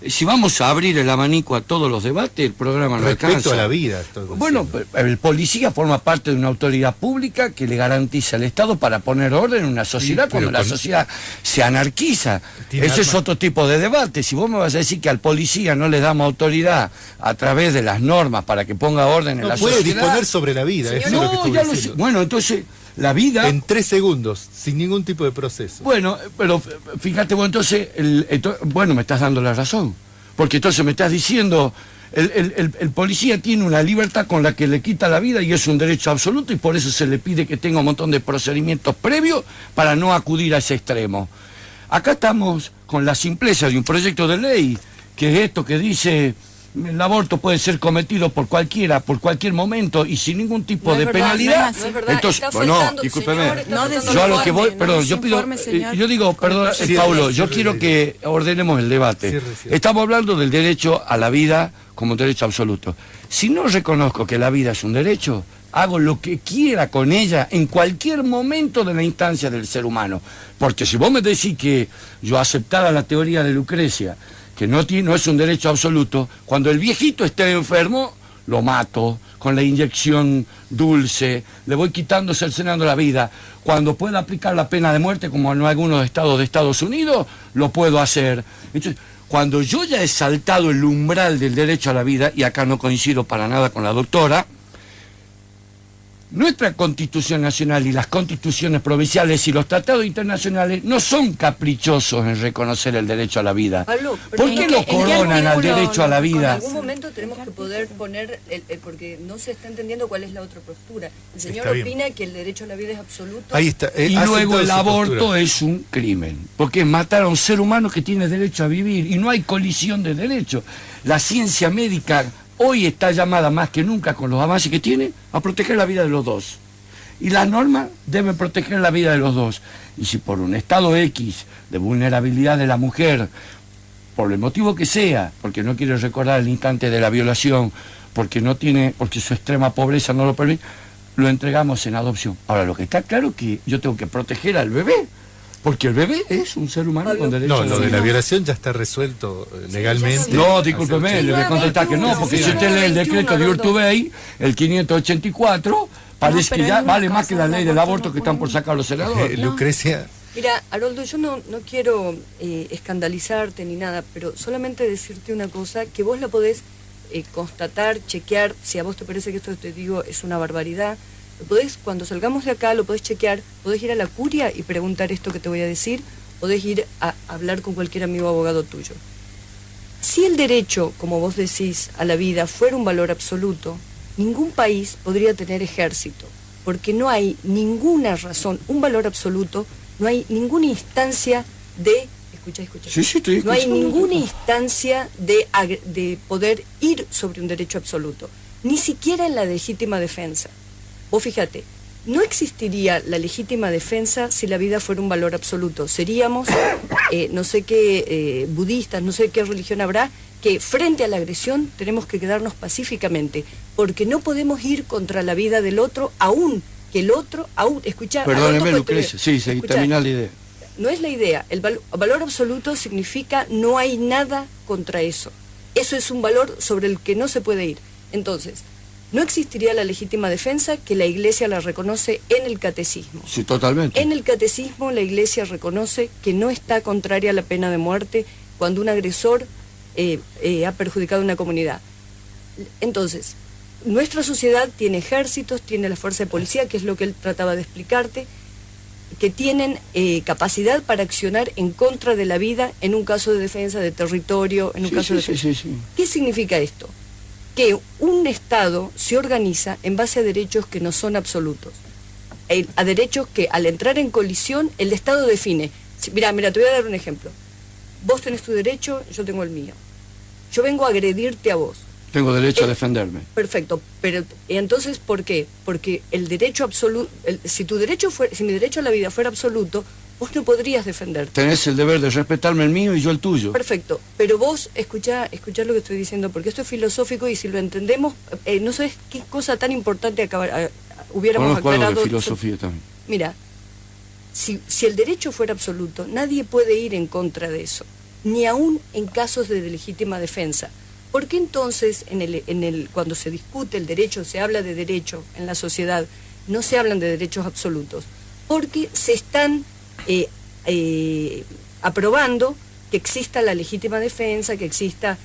S5: Si vamos a abrir el abanico a todos los debates, el programa no
S1: Respecto
S5: alcanza.
S1: a la vida. estoy
S5: Bueno,
S1: diciendo.
S5: el policía forma parte de una autoridad pública que le garantiza al Estado para poner orden en una sociedad
S1: Sí, pero
S5: cuando la
S1: con-
S5: sociedad se anarquiza.
S1: Tiene
S5: Ese es
S1: arma.
S5: otro tipo de debate. Si vos me vas a decir que al policía no le damos autoridad a través de las normas para que ponga orden en
S1: No
S5: la
S1: puede
S5: sociedad...
S1: disponer sobre la vida, eso es lo que
S5: No,
S1: estoy
S5: ya lo sé.
S1: diciendo.
S5: Bueno, entonces, la vida...
S1: En 3 segundos, sin ningún tipo de proceso.
S5: Bueno, pero fíjate vos, entonces, bueno, me estás dando la razón. Porque entonces me estás diciendo, el policía tiene una libertad con la que le quita la vida y es un derecho absoluto y por eso se le pide que tenga un montón de procedimientos previos para no acudir a ese extremo. Acá estamos con la simpleza de un proyecto de ley, que es esto que dice... El aborto puede ser cometido por cualquiera, por cualquier momento y sin ningún tipo
S4: No es
S5: de
S4: verdad,
S5: penalidad.
S4: no es verdad,
S5: Entonces,
S4: está
S5: bueno,
S4: faltando,
S5: discúlpeme.
S4: señor, está
S2: No
S4: faltando
S5: Yo a lo que
S2: desinforme,
S5: voy, perdón,
S2: no
S5: yo pido,
S2: desinforme, señor.
S5: yo digo, perdón,
S1: Cierre,
S5: Paulo, yo
S1: cierre,
S5: quiero que ordenemos el debate.
S1: Cierre.
S5: Estamos hablando del derecho a la vida como un derecho absoluto. Si no reconozco que la vida es un derecho, hago lo que quiera con ella en cualquier momento de la instancia del ser humano. Porque si vos me decís que yo aceptara la teoría de Lucrecia, que no es un derecho absoluto, cuando el viejito esté enfermo, lo mato con la inyección dulce, le voy quitando, cercenando la vida. Cuando pueda aplicar la pena de muerte, como en algunos estados de Estados Unidos, lo puedo hacer. Entonces, cuando yo ya he saltado el umbral del derecho a la vida, y acá no coincido para nada con la doctora, nuestra Constitución Nacional y las constituciones provinciales y los tratados internacionales no son caprichosos en reconocer el derecho a la vida.
S4: Pablo,
S5: ¿Por qué lo
S2: ¿en qué
S5: coronan al
S2: artículo
S5: derecho a la
S4: En
S5: vida?
S4: algún momento tenemos que poder poner, porque no se está entendiendo cuál es la otra postura. El señor
S1: Está bien.
S4: opina que el derecho a la vida es absoluto.
S1: Ahí está.
S5: Y
S1: ha
S5: luego
S1: aceptado
S5: el
S1: su
S5: aborto
S1: postura.
S5: es un crimen, porque es matar a un ser humano que tiene derecho a vivir y no hay colisión de derechos. La ciencia médica hoy está llamada más que nunca, con los avances que tiene, a proteger la vida de los dos. Y las normas deben proteger la vida de los dos. Y si por un estado X de vulnerabilidad de la mujer, por el motivo que sea, porque no quiere recordar el instante de la violación, porque su extrema pobreza no lo permite, lo entregamos en adopción. Ahora, lo que está claro es que yo tengo que proteger al bebé, porque el bebé es un ser humano
S4: Pablo,
S5: con derecho
S1: No,
S5: a
S1: lo de
S5: vida.
S1: la violación ya está resuelto legalmente.
S5: No, discúlpeme, le voy a contestar que no, porque si usted lee el decreto de Urtubey, el 584, parece
S2: pero
S5: que
S2: es
S5: ya
S2: una
S5: vale más
S2: cosa,
S5: que la ley
S2: el
S5: del
S2: aborto
S5: aborto
S2: no
S5: que están por
S2: puede-
S5: sacar los senadores.
S1: Lucrecia,
S4: Mira, Haroldo, yo no quiero escandalizarte ni nada, pero solamente decirte una cosa, que vos la podés constatar, chequear, si a vos te parece que esto te digo es una barbaridad, lo podés, cuando salgamos de acá, lo podés chequear, podés ir a la curia y preguntar esto que te voy a decir, podés ir a hablar con cualquier amigo abogado tuyo. Si el derecho, como vos decís, a la vida fuera un valor absoluto, ningún país podría tener ejército, porque no hay ninguna razón, un valor absoluto, no hay ninguna instancia de... Escucha.
S5: Sí, estoy
S4: No hay
S5: escuchando.
S4: ninguna instancia de poder ir sobre un derecho absoluto, ni siquiera en la legítima defensa. Vos fíjate, no existiría la legítima defensa si la vida fuera un valor absoluto. Seríamos, no sé qué, budistas, no sé qué religión habrá, que frente a la agresión tenemos que quedarnos pacíficamente, porque no podemos ir contra la vida del otro, aún que el otro, escuchá...
S5: Perdóneme,
S4: Adolfo,
S5: Lucrecia, sí,
S4: escuchá,
S5: termina la idea.
S4: no es la idea. El valor absoluto significa no hay nada contra eso. Eso es un valor sobre el que no se puede ir. Entonces, no existiría la legítima defensa que la Iglesia la reconoce en el catecismo.
S5: Sí, totalmente.
S4: En el catecismo la Iglesia reconoce que no está contraria a la pena de muerte cuando un agresor ha perjudicado a una comunidad. Entonces, nuestra sociedad tiene ejércitos, tiene la fuerza de policía, que es lo que él trataba de explicarte, que tienen capacidad para accionar en contra de la vida en un caso de defensa de territorio, en un caso de defensa.
S5: Sí.
S4: ¿Qué significa esto? Que un Estado se organiza en base a derechos que no son absolutos, a derechos que al entrar en colisión el Estado define. Mira, te voy a dar un ejemplo. Vos tenés tu derecho, yo tengo el mío. Yo vengo a agredirte a vos.
S5: Tengo derecho a defenderme.
S4: Perfecto, pero entonces ¿por qué? Porque el derecho absoluto, si mi derecho a la vida fuera absoluto, vos no podrías defenderte.
S5: Tenés el deber de respetarme el mío y yo el tuyo.
S4: Perfecto, pero vos escuchá lo que estoy diciendo, porque esto es filosófico y si lo entendemos, no sabes qué cosa tan importante hubiéramos
S5: Conozco algo
S4: aclarado.
S5: de filosofía también.
S4: Mira, si el derecho fuera absoluto, nadie puede ir en contra de eso, ni aún en casos de legítima defensa. ¿Por qué entonces cuando se discute el derecho, se habla de derecho en la sociedad, no se hablan de derechos absolutos? Porque se están aprobando que exista la legítima defensa, que exista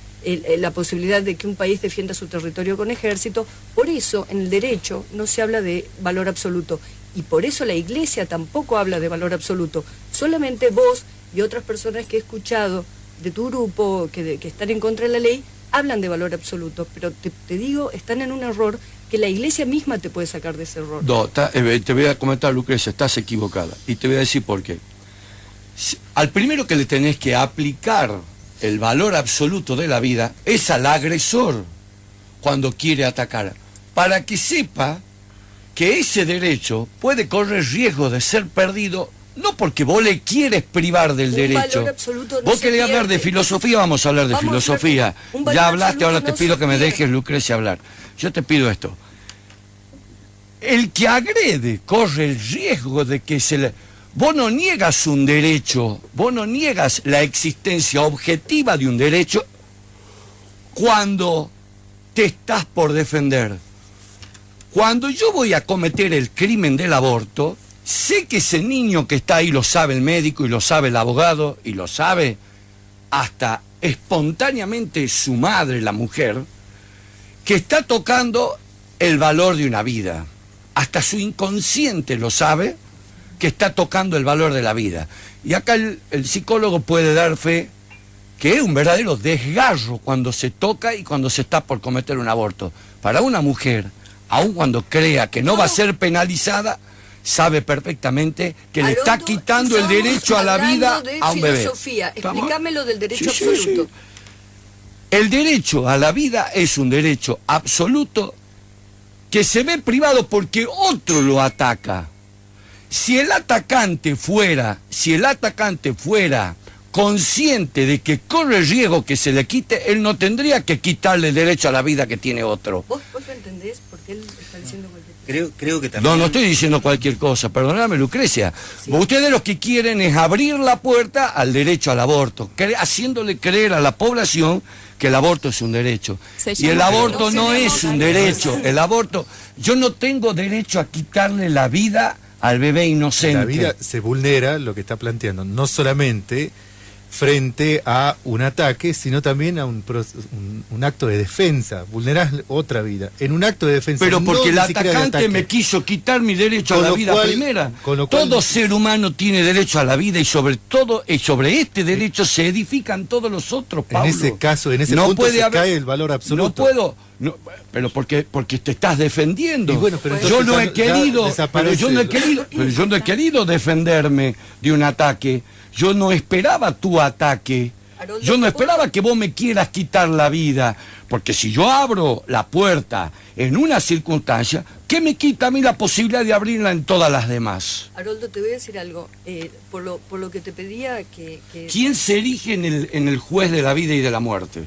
S4: la posibilidad de que un país defienda su territorio con ejército. Por eso en el derecho no se habla de valor absoluto y por eso la Iglesia tampoco habla de valor absoluto. Solamente vos y otras personas que he escuchado de tu grupo que están en contra de la ley hablan de valor absoluto, pero te digo, están en un error que la Iglesia misma te puede sacar de ese error.
S5: No, te voy a comentar, Lucrecia, estás equivocada. Y te voy a decir por qué. Al primero que le tenés que aplicar el valor absoluto de la vida es al agresor cuando quiere atacar, para que sepa que ese derecho puede correr riesgo de ser perdido. No porque vos le quieres privar del derecho. Vos querés hablar de filosofía, vamos a hablar de filosofía. Ya hablaste, ahora te pido que me dejes, Lucrecia, hablar. Yo te pido esto. El que agrede corre el riesgo de que se le... Vos no niegas un derecho, vos no niegas la existencia objetiva de un derecho cuando te estás por defender. Cuando yo voy a cometer el crimen del aborto, sé que ese niño que está ahí lo sabe el médico y lo sabe el abogado y lo sabe hasta espontáneamente su madre, la mujer, que está tocando el valor de una vida. Hasta su inconsciente lo sabe, que está tocando el valor de la vida. Y acá el psicólogo puede dar fe que es un verdadero desgarro cuando se toca y cuando se está por cometer un aborto. Para una mujer, aun cuando crea que no va a ser penalizada, sabe perfectamente que le está quitando el derecho a la vida a un bebé.
S4: Explícame lo del derecho absoluto.
S5: Sí. El derecho a la vida es un derecho absoluto que se ve privado porque otro lo ataca. Si el atacante fuera consciente de que corre riesgo que se le quite, él no tendría que quitarle el derecho a la vida que tiene otro.
S4: ¿Vos lo entendés? Porque él está diciendo cualquier cosa.
S3: Creo que también...
S5: No estoy diciendo cualquier cosa, perdóname, Lucrecia. Sí. Ustedes lo que quieren es abrir la puerta al derecho al aborto, haciéndole creer a la población que el aborto es un derecho. Y el aborto no es un derecho. El aborto, yo no tengo derecho a quitarle la vida al bebé inocente.
S1: La vida se vulnera, lo que está planteando, no solamente frente a un ataque, sino también a un acto de defensa. Vulnerás otra vida. En un acto de defensa.
S5: Pero porque el atacante me quiso quitar mi derecho a la vida primera. Todo ser humano tiene derecho a la vida y sobre todo, y sobre este derecho se edifican todos los otros, Pablo.
S1: En ese caso, en ese punto cae el valor absoluto.
S5: No puedo... No, pero porque te estás defendiendo.
S1: Bueno, pero
S5: yo no he querido, pero yo no he querido defenderme de un ataque. Yo no esperaba tu ataque. Yo no esperaba que vos me quieras quitar la vida, porque si yo abro la puerta en una circunstancia, ¿qué me quita a mí la posibilidad de abrirla en todas las demás?
S4: Haroldo, te voy a decir algo. Por lo que te pedía que...
S5: ¿Quién se erige en el juez de la vida y de la muerte?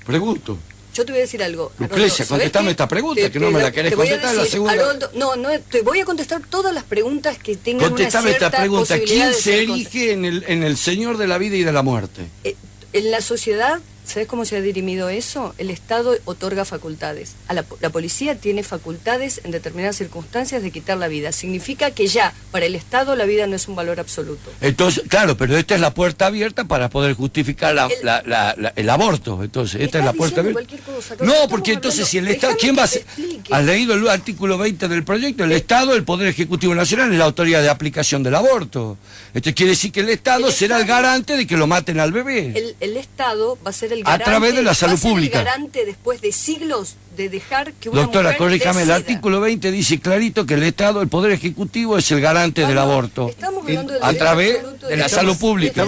S5: Pregunto.
S4: Yo te voy a decir algo.
S5: Lucrecia, contestame esta pregunta, que no me la querés contestar, la segunda.
S4: Haroldo, no, te voy a contestar todas las preguntas que tengan
S5: Contestame
S4: una cierta
S5: esta pregunta,
S4: posibilidad
S5: ¿quién
S4: de
S5: se
S4: ser
S5: erige en el Señor de la vida y de la muerte?
S4: En la sociedad, ¿sabes cómo se ha dirimido eso? El Estado otorga facultades. La policía tiene facultades en determinadas circunstancias de quitar la vida. Significa que ya, para el Estado, la vida no es un valor absoluto.
S5: Entonces, claro, pero esta es la puerta abierta para poder justificar el aborto. Entonces, esta es la puerta abierta. No, porque entonces si el Estado, ¿quién va a ser? ¿Has leído el artículo 20 del proyecto? El Estado, el Poder Ejecutivo Nacional, es la autoridad de aplicación del aborto. Esto quiere decir que el Estado será el garante de que lo maten al bebé.
S4: El Estado va a ser el garante,
S5: a través de la salud pública.
S4: El garante después de siglos de dejar que una
S5: Doctora,
S4: mujer
S5: corríjame,
S4: decida.
S5: el artículo 20 dice clarito que el Estado, el Poder Ejecutivo, es el garante del aborto.
S4: Estamos hablando del
S5: a
S4: derecho
S5: través
S4: absoluto
S5: de la salud pública.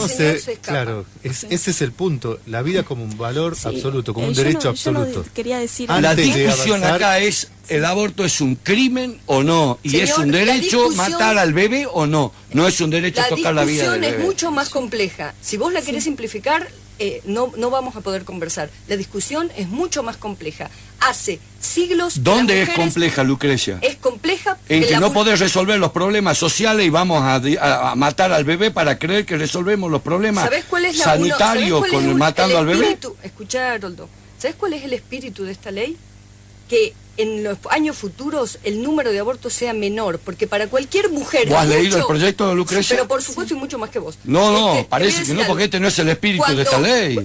S1: Claro, ese es el punto. La vida como un valor absoluto, como un derecho absoluto.
S2: Yo no quería decir
S5: La discusión acá es, ¿el aborto es un crimen o no? Y
S4: Señor,
S5: es un derecho matar al bebé o no. No es un derecho a tocar la vida del bebé.
S4: La discusión es mucho más compleja. Si vos la querés simplificar, no vamos a poder conversar. La discusión es mucho más compleja. Hace siglos...
S5: ¿Dónde es compleja, Lucrecia?
S4: Es compleja...
S5: En que no podés resolver los problemas sociales y vamos a matar al bebé para creer que resolvemos los problemas sanitarios matando al bebé.
S4: Escuchá, Haroldo. ¿Sabés cuál es el espíritu de esta ley? Que en los años futuros el número de abortos sea menor, porque para cualquier mujer...
S5: ¿Vos has leído el proyecto de Lucrecia?
S4: Pero por supuesto y mucho más que vos.
S5: No, parece que no, porque este no es el espíritu de esta ley.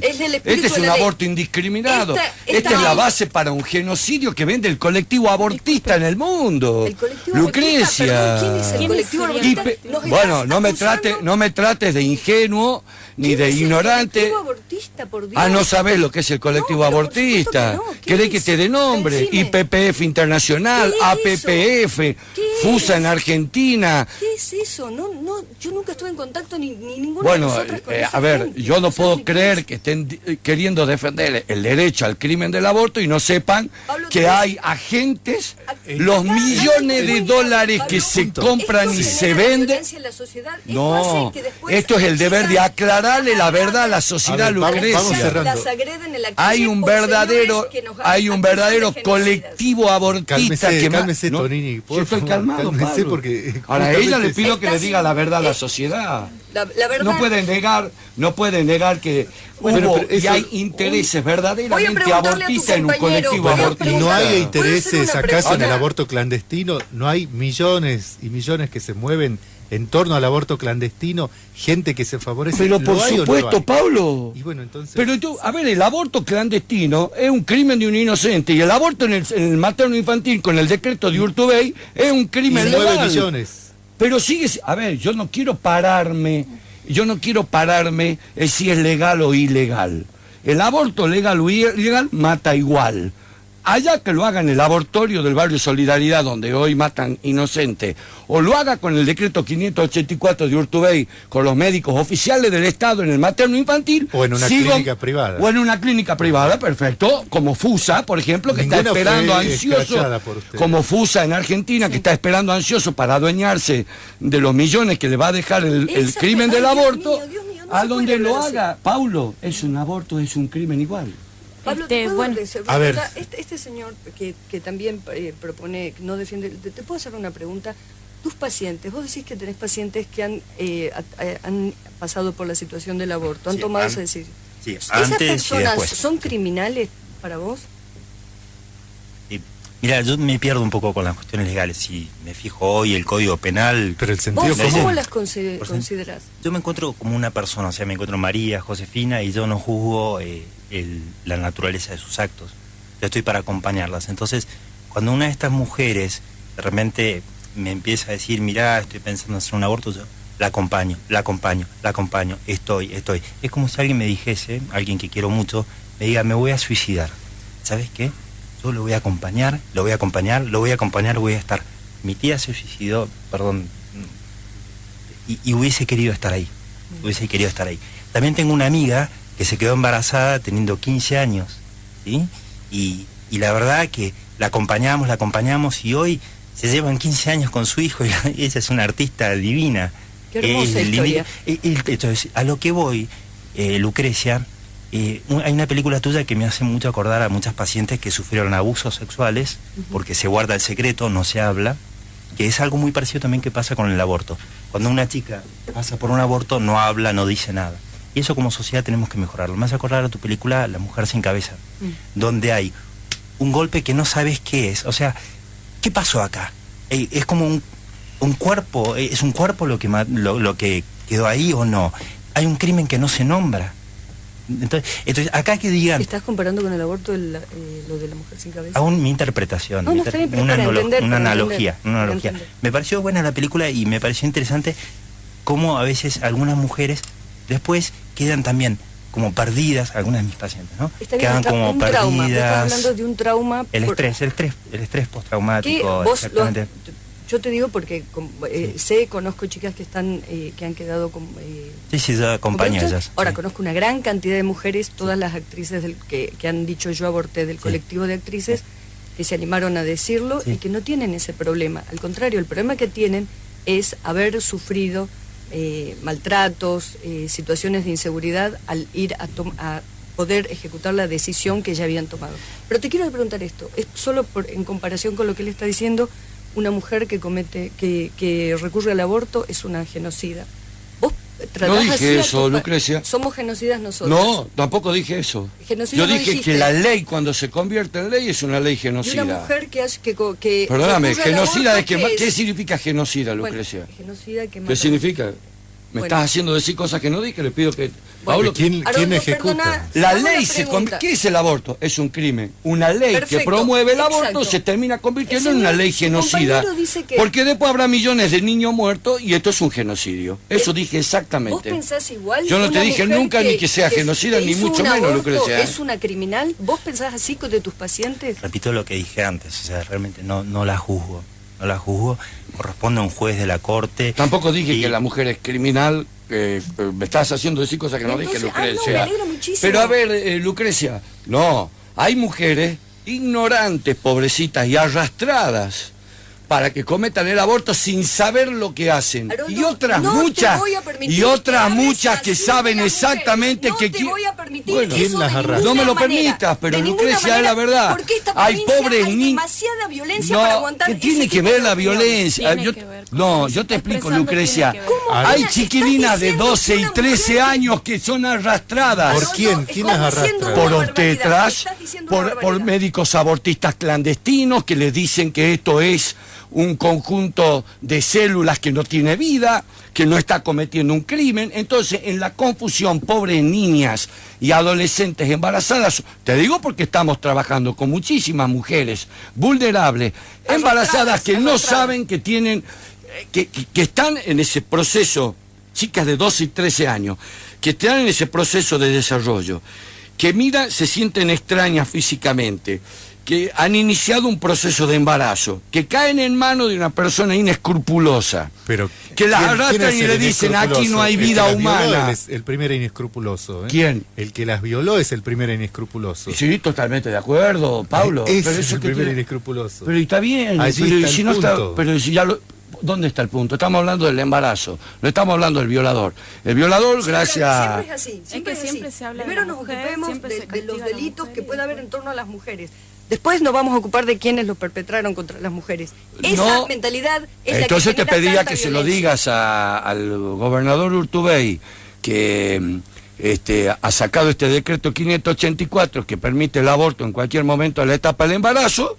S5: Este es un aborto indiscriminado. Esta es la base para un genocidio que vende el colectivo abortista en el mundo.
S4: El colectivo
S5: Lucrecia.
S4: abortista, ¿quién es el colectivo abortista?
S5: Bueno, no me trates de ingenuo ni de ignorante.
S4: El colectivo abortista, por Dios?
S5: No sabés lo que es el colectivo abortista. ¿Querés que te dé nombre? IPPF Internacional, APPF, FUSA en Argentina.
S4: ¿Qué es eso? Yo nunca estuve en contacto ni ninguna
S5: bueno,
S4: de nosotras con esa
S5: a ver,
S4: gente.
S5: yo no puedo creer que estén queriendo defender el derecho al crimen del aborto y no sepan
S4: Pablo,
S5: que hay agentes, los millones de dólares que se compran y se venden. No, esto es el deber de aclararle la verdad a la sociedad, Lucrecia. Hay un verdadero colectivo abortista que
S1: cálmese, Tonini,
S5: yo estoy calmado, Pablo.
S1: Porque
S5: ahora a ella le pido que le diga la verdad a la sociedad.
S4: La verdad,
S5: no puede negar que y hay intereses verdaderamente abortistas en un colectivo abortista.
S1: Y no hay intereses acaso en el aborto clandestino, no hay millones y millones que se mueven en torno al aborto clandestino, gente que se favorece.
S5: Pero por supuesto, Pablo.
S1: Y bueno, entonces...
S5: Pero a ver, el aborto clandestino es un crimen de un inocente y el aborto en el materno infantil con el decreto de Urtubey es un crimen legal.
S1: 9 millones.
S5: Pero sigue, a ver, yo no quiero pararme si es legal o ilegal. El aborto legal o ilegal mata igual. Allá que lo haga en el abortorio del barrio Solidaridad, donde hoy matan inocentes, o lo haga con el decreto 584 de Urtubey, con los médicos oficiales del Estado en el materno infantil.
S1: O en una clínica privada.
S5: O en una clínica privada, perfecto, como FUSA, por ejemplo, que está esperando ansioso, como FUSA en Argentina, que está esperando ansioso para adueñarse de los millones que le va a dejar el crimen del aborto, Dios mío, a donde lo haga. Paulo, es un aborto, es un crimen igual.
S4: Pablo, a ver. Este señor que también propone, no defiende, ¿te puedo hacer una pregunta? Tus pacientes, vos decís que tenés pacientes que han pasado por la situación del aborto, han tomado esa decisión.
S3: Sí,
S4: ¿Esas
S3: antes
S4: personas
S3: y después.
S4: son criminales para vos?
S3: Mira, yo me pierdo un poco con las cuestiones legales. Si me fijo hoy el Código Penal...
S1: Pero el sentido
S4: común... ¿Cómo las considerás?
S3: Yo me encuentro como una persona, o sea, me encuentro María, Josefina, y yo no juzgo la naturaleza de sus actos. Yo estoy para acompañarlas. Entonces, cuando una de estas mujeres de repente me empieza a decir, mirá, estoy pensando en hacer un aborto, yo la acompaño, estoy. Es como si alguien me dijese, alguien que quiero mucho, me diga, me voy a suicidar. ¿Sabes qué? Yo lo voy a acompañar, voy a estar. Mi tía se suicidó, y hubiese querido estar ahí. También tengo una amiga que se quedó embarazada teniendo 15 años, ¿sí? Y la verdad que la acompañamos y hoy se llevan 15 años con su hijo y ella es una artista divina.
S4: Qué hermosa historia.
S3: Entonces, a lo que voy, Lucrecia, Hay una película tuya que me hace mucho acordar a muchas pacientes que sufrieron abusos sexuales, porque se guarda el secreto, no se habla, que es algo muy parecido también que pasa con el aborto. Cuando una chica pasa por un aborto, no habla, no dice nada. Y eso como sociedad tenemos que mejorarlo. Me hace acordar a tu película La mujer sin cabeza, donde hay un golpe que no sabes qué es. O sea, ¿qué pasó acá? Es como un cuerpo, ¿es un cuerpo lo que quedó ahí o no? Hay un crimen que no se nombra. Entonces acá que digan...
S4: ¿Estás comparando con el aborto lo de la mujer sin cabeza?
S3: Aún mi interpretación,
S4: no, está bien, una
S3: analogía. Me pareció buena la película y me pareció interesante cómo a veces algunas mujeres después quedan también como perdidas, algunas de mis pacientes, ¿no? Quedan como perdidas.
S4: Trauma. Estás hablando de un trauma.
S3: El estrés postraumático.
S4: Yo te digo porque conozco chicas que han quedado con...
S3: sí, yo acompaño a ellas.
S4: Ahora, conozco una gran cantidad de mujeres, todas las actrices que han dicho yo aborté del colectivo de actrices, que se animaron a decirlo y que no tienen ese problema. Al contrario, el problema que tienen es haber sufrido maltratos, situaciones de inseguridad al ir a poder ejecutar la decisión que ya habían tomado. Pero te quiero preguntar esto, es solo en comparación con lo que él está diciendo. Una mujer que recurre al aborto es una genocida. ¿Vos tratás
S5: no dije eso, Lucrecia.
S4: Somos genocidas nosotros.
S5: No, tampoco dije eso.
S4: Genocida
S5: yo
S4: no
S5: dije
S4: dijiste.
S5: Que la ley, cuando se convierte en ley, es una ley genocida.
S4: Y una mujer que
S5: perdóname, genocida
S4: aborto,
S5: ¿qué significa genocida, Lucrecia?
S4: Bueno, genocida que
S5: ¿Qué significa? Me estás haciendo decir cosas que no dije, le pido que... Pablo,
S1: ¿quién ejecuta?
S5: La ley ¿qué es el aborto? Es un crimen. Una ley que promueve el aborto se termina convirtiendo en una ley genocida. Porque después habrá millones de niños muertos y esto es un genocidio. Eso dije exactamente.
S4: ¿Vos pensás igual?
S5: Yo no te dije nunca ni que sea genocida, ni mucho menos, Lucrecia.
S4: ¿Es una criminal? ¿Vos pensás así de tus pacientes?
S3: Repito lo que dije antes, o sea, realmente no la juzgo. No la juzgo, corresponde a un juez de la corte.
S5: Tampoco dije que la mujer es criminal, me estás haciendo decir cosas que no dije, Lucrecia.
S4: No, me alegro muchísimo.
S5: Pero a ver, Lucrecia, no, hay mujeres ignorantes, pobrecitas y arrastradas para que cometan el aborto sin saber lo que hacen.
S4: Haroldo,
S5: y otras muchas que saben exactamente que...
S4: No te voy a permitir
S5: bueno,
S4: eso de ninguna
S5: no me lo
S4: manera,
S5: permitas, pero
S4: de
S5: Lucrecia, es la verdad.
S4: Porque esta
S5: hay pobres
S4: hay
S5: niños...
S4: demasiada violencia para aguantar.
S5: ¿Qué tiene que ver la violencia? Yo te explico, Lucrecia. Hay chiquilinas de 12 y 13 años que son arrastradas.
S1: ¿Por quién? ¿Quién las arrastra?
S5: Por obstetras, por médicos abortistas clandestinos que les dicen que esto es un conjunto de células que no tiene vida, que no está cometiendo un crimen. Entonces, en la confusión, pobres niñas y adolescentes embarazadas, te digo porque estamos trabajando con muchísimas mujeres vulnerables, embarazadas que no saben que tienen, que están en ese proceso, chicas de 12 y 13 años, que están en ese proceso de desarrollo, que se sienten extrañas físicamente, que han iniciado un proceso de embarazo, que caen en manos de una persona inescrupulosa,
S1: pero
S5: que las arrastran y le dicen, aquí no hay vida humana.
S1: Es el primer inescrupuloso.
S5: ¿Quién?
S1: El que las violó es el primer inescrupuloso.
S5: Sí, totalmente de acuerdo, Pablo.
S1: Es
S5: pero eso
S1: el primer inescrupuloso.
S5: Pero está bien.
S1: Allí
S5: pero
S1: está
S5: si
S1: el
S5: no
S1: punto.
S5: pero si ya ¿dónde está el punto? Estamos hablando del embarazo, no estamos hablando del violador. El violador, gracias...
S4: Siempre es así.
S2: Siempre se habla
S4: Primero
S2: de la
S4: nos
S2: mujer,
S4: ocupemos de los
S2: la
S4: delitos
S2: mujer
S4: que puede haber en torno a las mujeres. Después nos vamos a ocupar de quienes los perpetraron contra las mujeres. Esa mentalidad es
S5: entonces
S4: la que
S5: te pedía
S4: tanta
S5: que se lo
S4: violencia.
S5: digas al gobernador Urtubey, que ha sacado este decreto 584 que permite el aborto en cualquier momento de la etapa del embarazo,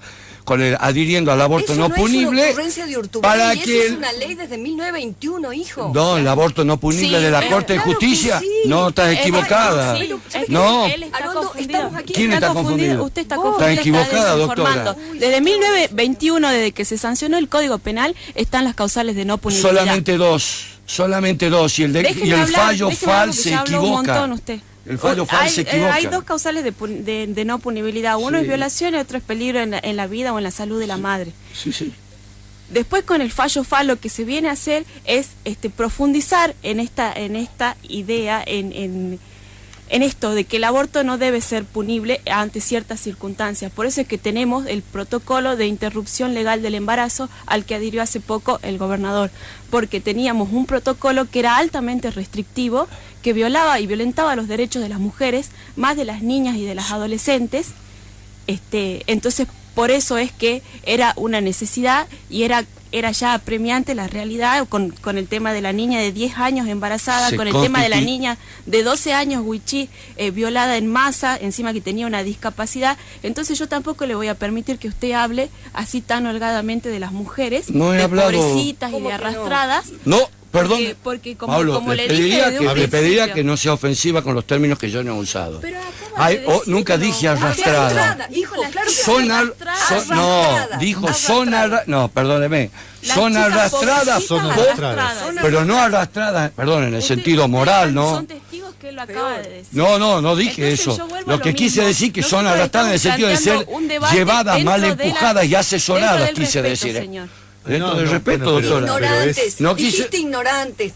S5: adhiriendo al aborto
S4: eso
S5: no punible.
S4: Es una ocurrencia de Urtubey,
S5: para
S4: y
S5: que
S4: eso es una ley desde 1921, hijo.
S5: No, el aborto no punible
S2: Sí,
S5: de la
S2: pero
S5: Corte de
S4: claro que
S5: Justicia.
S4: sí.
S5: No, estás equivocada.
S2: Sí,
S5: no.
S2: él está
S4: Haroldo,
S2: confundido.
S4: estamos aquí.
S5: ¿Quién está confundido?
S2: Usted está
S4: Vos.
S2: confundido.
S5: Está equivocada,
S2: desinformando.
S5: doctora.
S2: Desde 1921, desde que se sancionó el Código Penal, están las causales de no punibilidad.
S5: Solamente dos. Y el fallo FAL se equivoca.
S2: Un montón usted.
S5: El fallo FAL se equivoca.
S2: Hay dos causales de no punibilidad. Uno es violación y otro es peligro en la vida o en la salud de la madre.
S5: Sí.
S2: Después con el fallo FAL lo que se viene a hacer es profundizar en esta idea, en en esto de que el aborto no debe ser punible ante ciertas circunstancias. Por eso es que tenemos el protocolo de interrupción legal del embarazo al que adhirió hace poco el gobernador, porque teníamos un protocolo que era altamente restrictivo, que violaba y violentaba los derechos de las mujeres, más de las niñas y de las adolescentes. Entonces, por eso es que era una necesidad y era ya apremiante la realidad con el tema de la niña de 10 años embarazada, con el tema de la niña de 12 años, Huichí, violada en masa, encima que tenía una discapacidad. Entonces yo tampoco le voy a permitir que usted hable así tan holgadamente de las mujeres,
S5: no he
S2: de
S5: hablado...
S2: pobrecitas y de arrastradas.
S5: No, perdón,
S2: porque como,
S5: Pablo,
S2: como
S5: le
S2: le dije
S5: le pediría que no sea ofensiva con los términos que yo no he usado.
S2: Pero
S5: nunca dije arrastrada.
S4: Hijo, claro que
S5: Son no, perdóneme. Son arrastradas, pero no arrastradas, perdón, en el sentido moral, ¿no?
S2: Son testigos que él lo acaba de decir.
S5: No dije
S2: Entonces,
S5: eso.
S2: Lo
S5: que quise decir que son arrastradas en el sentido de ser llevadas, mal empujadas y asesoradas, quise decir. Dentro del respeto, doctora.
S4: Ignorantes,
S5: no
S4: dijiste ignorantes.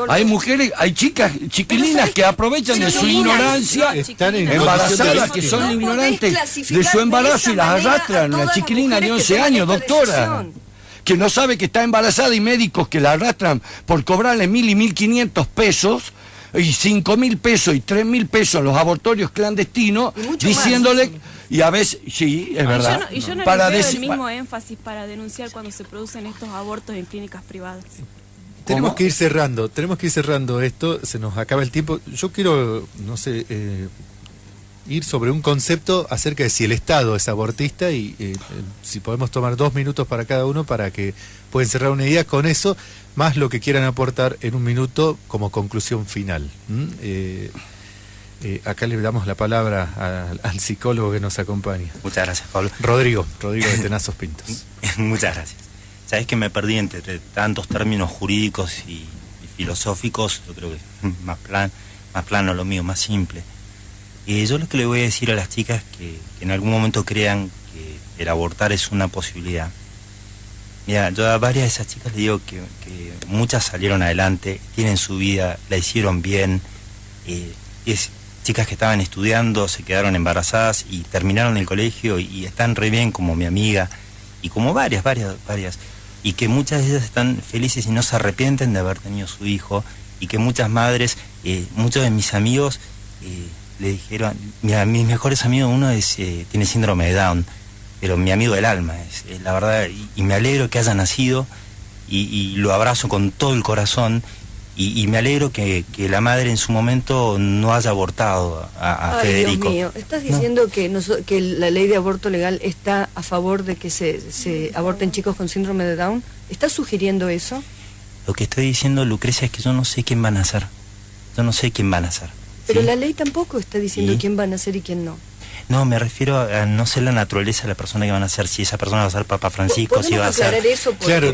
S5: Hay mujeres, hay chicas chiquilinas que aprovechan de su ignorancia, embarazadas, que son ignorantes de su embarazo y las arrastran. Una chiquilina de 11 años, doctora, que no sabe que está embarazada, y médicos que la arrastran por cobrarle 1.000 y 1.500 pesos y 5.000 pesos y 3.000 pesos a los abortorios clandestinos, diciéndole... Y a veces, sí, es verdad.
S2: Yo no le veo el mismo énfasis para denunciar cuando se producen estos abortos en clínicas privadas.
S1: Tenemos que ir cerrando esto, se nos acaba el tiempo. Yo quiero, no sé, ir sobre un concepto acerca de si el Estado es abortista y si podemos tomar 2 minutos para cada uno para que puedan cerrar una idea con eso, más lo que quieran aportar en 1 minuto como conclusión final. Acá le damos la palabra al psicólogo que nos acompaña.
S3: Muchas gracias, Pablo.
S1: Rodrigo de Tenazos Pintos.
S3: Muchas gracias. Sabés que me perdí entre tantos términos jurídicos y filosóficos. Yo creo que más plano lo mío, más simple. Yo lo que le voy a decir a las chicas que en algún momento crean que el abortar es una posibilidad. Mira, yo a varias de esas chicas le digo que muchas salieron adelante, tienen su vida, la hicieron bien. Chicas que estaban estudiando, se quedaron embarazadas y terminaron el colegio y están re bien, como mi amiga, y como varias, y que muchas de ellas están felices y no se arrepienten de haber tenido su hijo, y que muchas madres, muchos de mis amigos le dijeron, mira, mis mejores amigos, uno tiene síndrome de Down, pero mi amigo del alma, es la verdad, y me alegro que haya nacido, y lo abrazo con todo el corazón. Y me alegro que la madre en su momento no haya abortado a Federico.
S4: Dios mío, ¿estás diciendo que la ley de aborto legal está a favor de que se aborten chicos con síndrome de Down? ¿Estás sugiriendo eso?
S3: Lo que estoy diciendo, Lucrecia, es que yo no sé quién van a hacer.
S4: Pero
S3: ¿sí?
S4: la ley tampoco está diciendo quién van a ser y quién no.
S3: No, me refiero a no sé la naturaleza de la persona que van a ser, si esa persona va a ser Papa Francisco, si va a ser...
S4: Eso
S1: claro,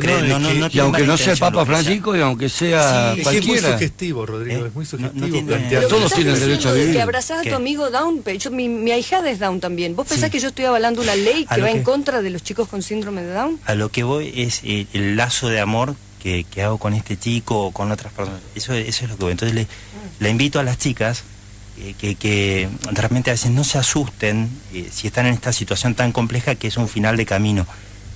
S5: y aunque no sea el Papa Francisco y aunque sea cualquiera.
S1: Es muy sugestivo, Rodrigo, es muy sugestivo plantear.
S5: Todos tienen derecho a vivir.
S4: Que abrazás a tu amigo Down, mi ahijada es Down también. ¿Vos pensás que yo estoy avalando una ley que va en contra de los chicos con síndrome de Down?
S3: A lo que voy es el lazo de amor que hago con este chico o con otras personas. Eso es lo que voy. Entonces le invito a las chicas que realmente a veces no se asusten si están en esta situación tan compleja que es un final de camino.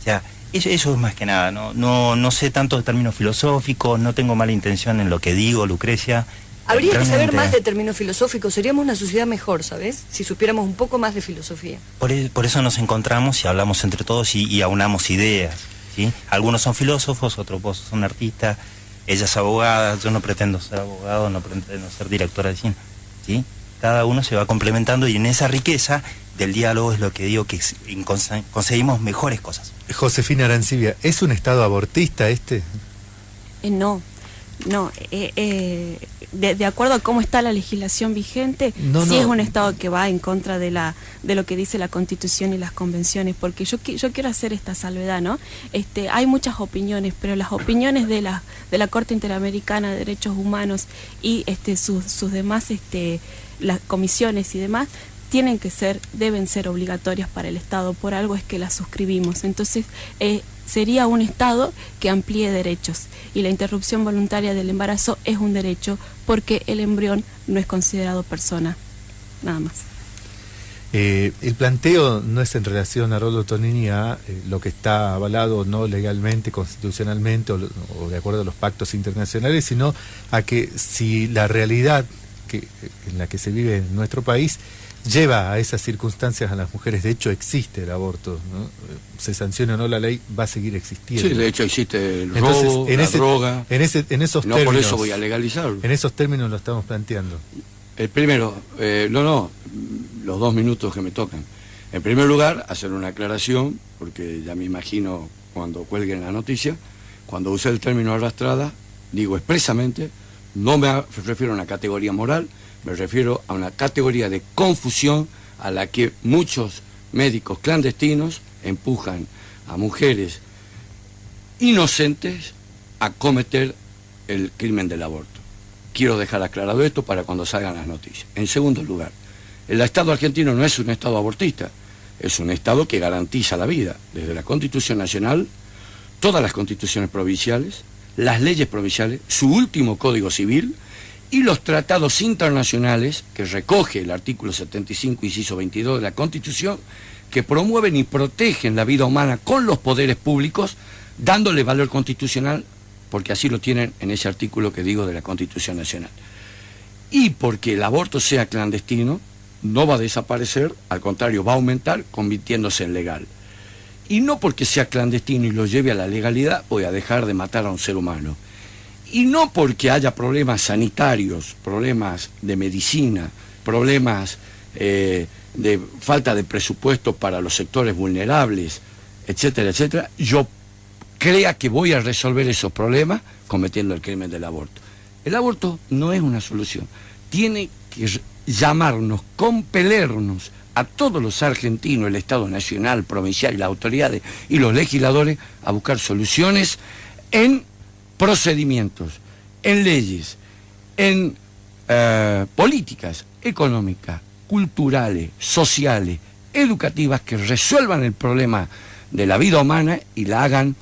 S3: O sea, eso es más que nada. No sé tanto de términos filosóficos, no tengo mala intención en lo que digo, Lucrecia.
S4: Habría que saber más de términos filosóficos, seríamos una sociedad mejor, ¿sabes? Si supiéramos un poco más de filosofía.
S3: Por eso nos encontramos y hablamos entre todos y aunamos ideas, ¿sí? Algunos son filósofos, otros vos son artistas, ella es abogada, yo no pretendo ser abogado, no pretendo ser directora de cine, ¿sí? Cada uno se va complementando y en esa riqueza del diálogo es lo que digo que conseguimos mejores cosas.
S1: Josefina Arancibia, ¿es un estado abortista este?
S2: No, de acuerdo a cómo está la legislación vigente, sí es un estado que va en contra de lo que dice la Constitución y las convenciones, porque yo quiero hacer esta salvedad, ¿no? Hay muchas opiniones, pero las opiniones de la Corte Interamericana de Derechos Humanos y sus demás las comisiones y demás deben ser obligatorias para el Estado, por algo es que las suscribimos. Entonces sería un Estado que amplíe derechos, y la interrupción voluntaria del embarazo es un derecho porque el embrión no es considerado persona. nada más.
S1: El planteo no es en relación a Haroldo Tonini a lo que está avalado o no legalmente, constitucionalmente o de acuerdo a los pactos internacionales, sino a que si la realidad en la que se vive en nuestro país lleva a esas circunstancias a las mujeres. De hecho existe el aborto, ¿no? Se sancione o no la ley, va a seguir existiendo.
S5: Sí, de hecho existe el
S1: Entonces,
S5: robo, la droga.
S1: En esos
S5: no
S1: términos,
S5: por eso voy a legalizarlo.
S1: En esos términos lo estamos planteando.
S5: El primero, los 2 minutos que me tocan. En primer lugar, hacer una aclaración, porque ya me imagino cuando cuelguen la noticia, cuando usé el término arrastrada, digo expresamente, no me refiero a una categoría moral, me refiero a una categoría de confusión a la que muchos médicos clandestinos empujan a mujeres inocentes a cometer el crimen del aborto. Quiero dejar aclarado esto para cuando salgan las noticias. En segundo lugar, el Estado argentino no es un Estado abortista, es un Estado que garantiza la vida, desde la Constitución Nacional, todas las constituciones provinciales, las leyes provinciales, su último Código Civil y los tratados internacionales que recoge el artículo 75, inciso 22 de la Constitución, que promueven y protegen la vida humana con los poderes públicos, dándole valor constitucional, porque así lo tienen en ese artículo que digo de la Constitución Nacional. Y porque el aborto sea clandestino, no va a desaparecer, al contrario, va a aumentar, convirtiéndose en legal. Y no porque sea clandestino y lo lleve a la legalidad, voy a dejar de matar a un ser humano. Y no porque haya problemas sanitarios, problemas de medicina, problemas de falta de presupuesto para los sectores vulnerables, etcétera, etcétera, yo crea que voy a resolver esos problemas cometiendo el crimen del aborto. El aborto no es una solución. Tiene que llamarnos, compelernos a todos los argentinos, el Estado Nacional, provincial, las autoridades y los legisladores a buscar soluciones en procedimientos, en leyes, en políticas económicas, culturales, sociales, educativas que resuelvan el problema de la vida humana y la hagan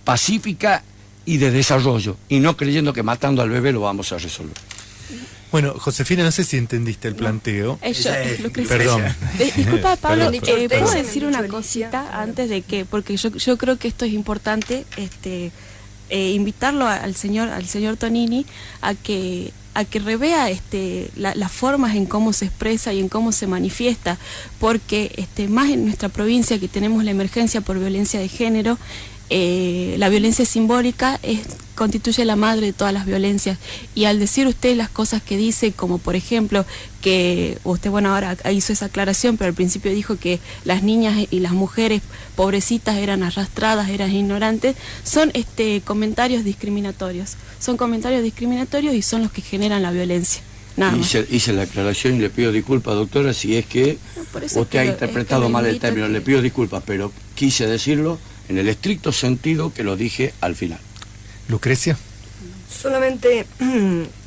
S5: pacífica y de desarrollo, y no creyendo que matando al bebé lo vamos a resolver.
S1: Bueno, Josefina, no sé si entendiste el planteo. Perdón.
S2: Disculpa, Pablo,
S1: Perdón.
S2: ¿puedo decir una cosita antes de que? Porque yo creo que esto es importante, invitarlo al señor Tonini a que revea las formas en cómo se expresa y en cómo se manifiesta, porque más en nuestra provincia que tenemos la emergencia por violencia de género, la violencia simbólica constituye la madre de todas las violencias, y al decir usted las cosas que dice, como por ejemplo que usted, bueno, ahora hizo esa aclaración, pero al principio dijo que las niñas y las mujeres pobrecitas eran arrastradas, eran ignorantes, son comentarios discriminatorios, y son los que generan la violencia.
S5: Hice la aclaración y le pido disculpas, doctora, si es que usted ha interpretado mal el término, le pido disculpas, pero quise decirlo en el estricto sentido que lo dije al final.
S1: Lucrecia.
S4: Solamente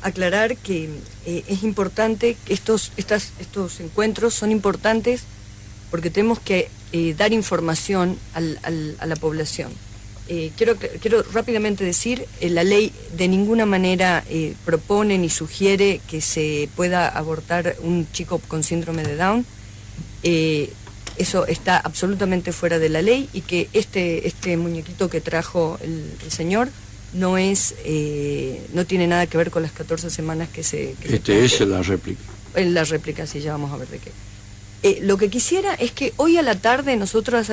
S4: aclarar que es importante que estos encuentros son importantes porque tenemos que dar información a la población. Quiero rápidamente decir, la ley de ninguna manera propone ni sugiere que se pueda abortar un chico con síndrome de Down. Eso está absolutamente fuera de la ley, y que este muñequito que trajo el señor no tiene nada que ver con las 14 semanas que se...
S5: Es la réplica.
S4: En la réplica, sí, ya vamos a ver de qué. Lo que quisiera es que hoy a la tarde nosotros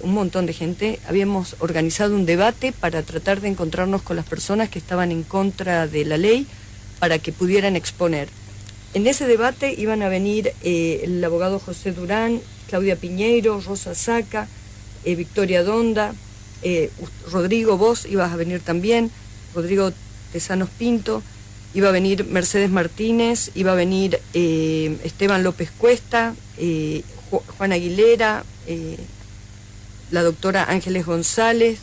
S4: un montón de gente, habíamos organizado un debate para tratar de encontrarnos con las personas que estaban en contra de la ley para que pudieran exponer. En ese debate iban a venir el abogado José Durán, Claudia Piñeiro, Rosa Saca, Victoria Donda, Rodrigo, vos ibas a venir también, Rodrigo Tesanos Pinto, iba a venir Mercedes Martínez, iba a venir Esteban López Cuesta, Juan Aguilera, la doctora Ángeles González,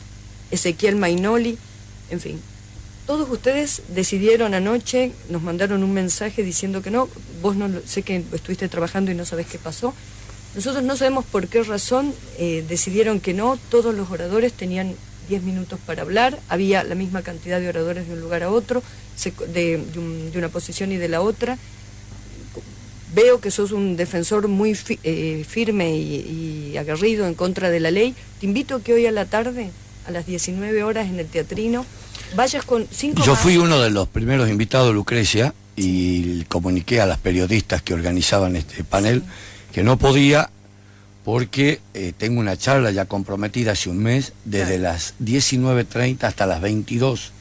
S4: Ezequiel Mainoli, en fin. Todos ustedes decidieron anoche, nos mandaron un mensaje diciendo que no, vos no, sé que estuviste trabajando y no sabés qué pasó. Nosotros no sabemos por qué razón decidieron que no. Todos los oradores tenían 10 minutos para hablar, había la misma cantidad de oradores de un lugar a otro, de una posición y de la otra. veo que sos un defensor muy firme y aguerrido en contra de la ley. Te invito a que hoy a la tarde, a las 19 horas en el Teatrino, vayas con 5
S5: Yo fui uno de los primeros invitados, Lucrecia, y comuniqué a las periodistas que organizaban este panel que no podía porque tengo una charla ya comprometida hace un mes, desde las 19:30 hasta las 22,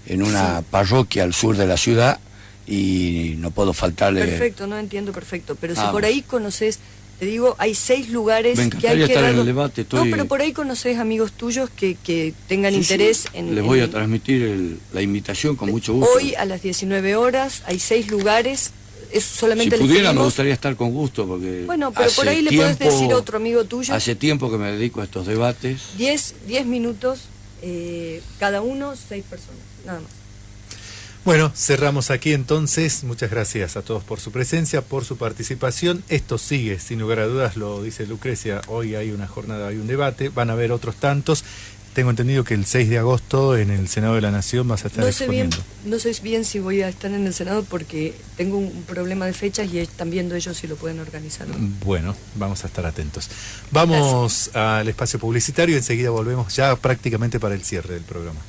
S5: en una parroquia al sur de la ciudad, y no puedo faltarle.
S4: Perfecto, no entiendo perfecto, pero si por ahí conoces, te digo, hay 6 lugares que hay que
S5: estar en el debate.
S4: No, pero por ahí conoces amigos tuyos que tengan interés en...
S5: Les voy a transmitir la invitación con mucho gusto.
S4: Hoy a las 19 horas hay 6 lugares. Es solamente
S5: si pudiera me gustaría estar con gusto porque
S4: bueno, pero por ahí le puedes decir a otro amigo tuyo.
S5: Hace tiempo que me dedico a estos debates.
S4: 10 minutos, cada uno, 6 personas, nada más.
S1: Bueno, cerramos aquí entonces. Muchas gracias a todos por su presencia, por su participación. Esto sigue, sin lugar a dudas, lo dice Lucrecia, hoy hay una jornada, hay un debate, van a haber otros tantos. Tengo entendido que el 6 de agosto en el Senado de la Nación vas a estar exponiendo.
S4: No sé bien si voy a estar en el Senado porque tengo un problema de fechas y están viendo ellos si lo pueden organizar.
S1: Bueno, vamos a estar atentos. Vamos al espacio publicitario y enseguida volvemos ya prácticamente para el cierre del programa.